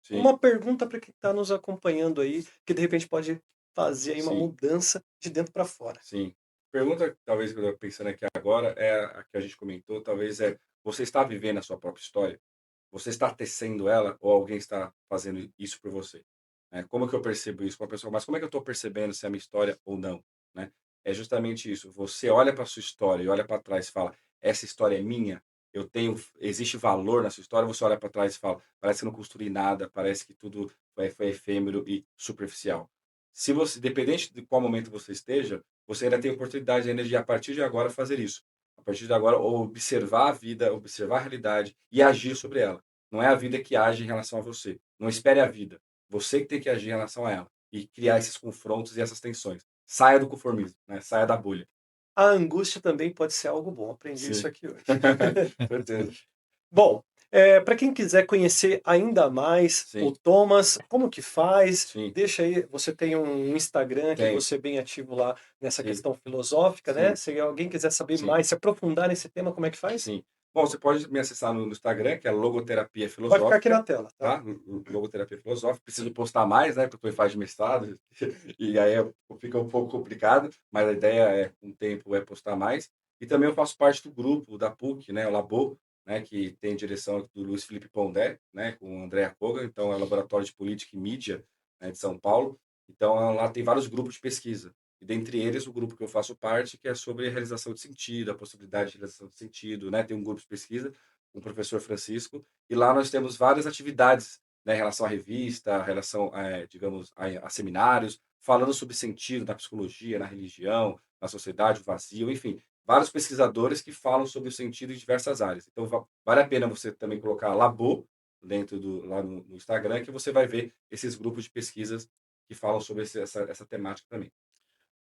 sim, uma pergunta para quem está nos acompanhando aí, que de repente pode fazer aí uma sim. mudança de dentro para fora. Sim. Pergunta, talvez, que eu estou pensando aqui agora, é a que a gente comentou, talvez é: você está vivendo a sua própria história? Você está tecendo ela ou alguém está fazendo isso por você? Como que eu percebo isso com a pessoa? Mas como é que eu estou percebendo se é a minha história ou não, né? É justamente isso, você olha para a sua história e olha para trás e fala: "Essa história é minha? Eu tenho existe valor na sua história?" Você olha para trás e fala: "Parece que eu não construí nada, parece que tudo foi efêmero e superficial." Se você Independente de qual momento você esteja, você ainda tem oportunidade ainda de, a partir de agora, fazer isso. A partir de agora, observar a vida, observar a realidade e agir sobre ela. Não é a vida que age em relação a você. Não espere a vida. Você que tem que agir em relação a ela e criar esses confrontos e essas tensões. Saia do conformismo, né? Saia da bolha. A angústia também pode ser algo bom, aprendi isso Sim. aqui hoje. Certeza. Bom, para quem quiser conhecer ainda mais o Sim, Thomas, como que faz? sim, Deixa aí, você tem um Instagram que tenho. você é bem ativo lá nessa Sim, questão filosófica, né? sim, Se alguém quiser saber sim, mais, se aprofundar nesse tema, como é que faz? sim. Bom, você pode me acessar no Instagram, que é Logoterapia Vai ficar aqui na Filosófica, tela, tá? tá? Logoterapia Filosófica. Preciso postar mais, né? Porque eu faz de mestrado, e aí fica um pouco complicado, mas a ideia é, com o tempo, é postar mais. E também eu faço parte do grupo da PUC, né? O Labo, né? Que tem direção do Luiz Felipe Pondé, né? Com o André Koga, então é o Laboratório de Política e Mídia, né, de São Paulo. Então lá tem vários grupos de pesquisa. E dentre eles, o grupo que eu faço parte, que é sobre a realização de sentido, a possibilidade de realização de sentido, né? Tem um grupo de pesquisa com o professor Francisco, e lá nós temos várias atividades, né, em relação à revista, em relação, digamos, a seminários, falando sobre sentido na psicologia, na religião, na sociedade, o vazio, enfim, vários pesquisadores que falam sobre o sentido em diversas áreas. Então, vale a pena você também colocar Labo dentro lá no Instagram, que você vai ver esses grupos de pesquisas que falam sobre essa temática também.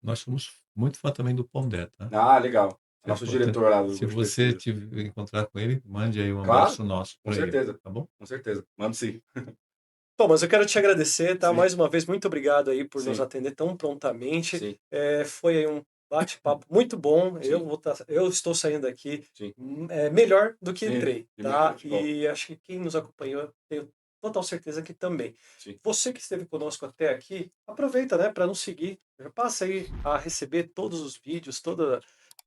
Nós somos muito fã também do Pondé, tá? Ah, legal. Nosso importante. diretor lá do Se grupo de você pesquisa. tiver encontrar com ele, mande aí um Claro, abraço nosso com para ele, certeza, tá bom? com certeza. Mando sim. Thomas, eu quero te agradecer, tá? Sim, Mais uma vez, muito obrigado aí por nos sim, atender tão prontamente. sim, Foi aí um bate-papo muito bom. sim, Eu estou saindo daqui sim, melhor do que sim. entrei, Primeiro, tá? que bom. E acho que quem nos acompanhou, tenho total certeza que também. Sim, Você que esteve conosco até aqui, aproveita, né, para nos seguir. Já passa aí a receber todos os vídeos, todos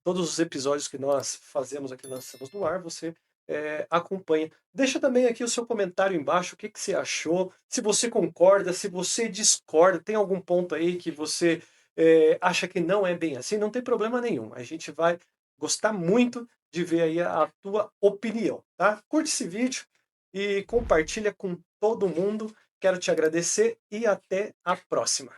os episódios que nós fazemos aqui, lançamos no ar. Você acompanha. Deixa também aqui o seu comentário embaixo, o que que você achou, se você concorda, se você discorda, tem algum ponto aí que você acha que não é bem assim, não tem problema nenhum. A gente vai gostar muito de ver aí a tua opinião, tá? Curte esse vídeo e compartilha com todo mundo. Quero te agradecer e até a próxima.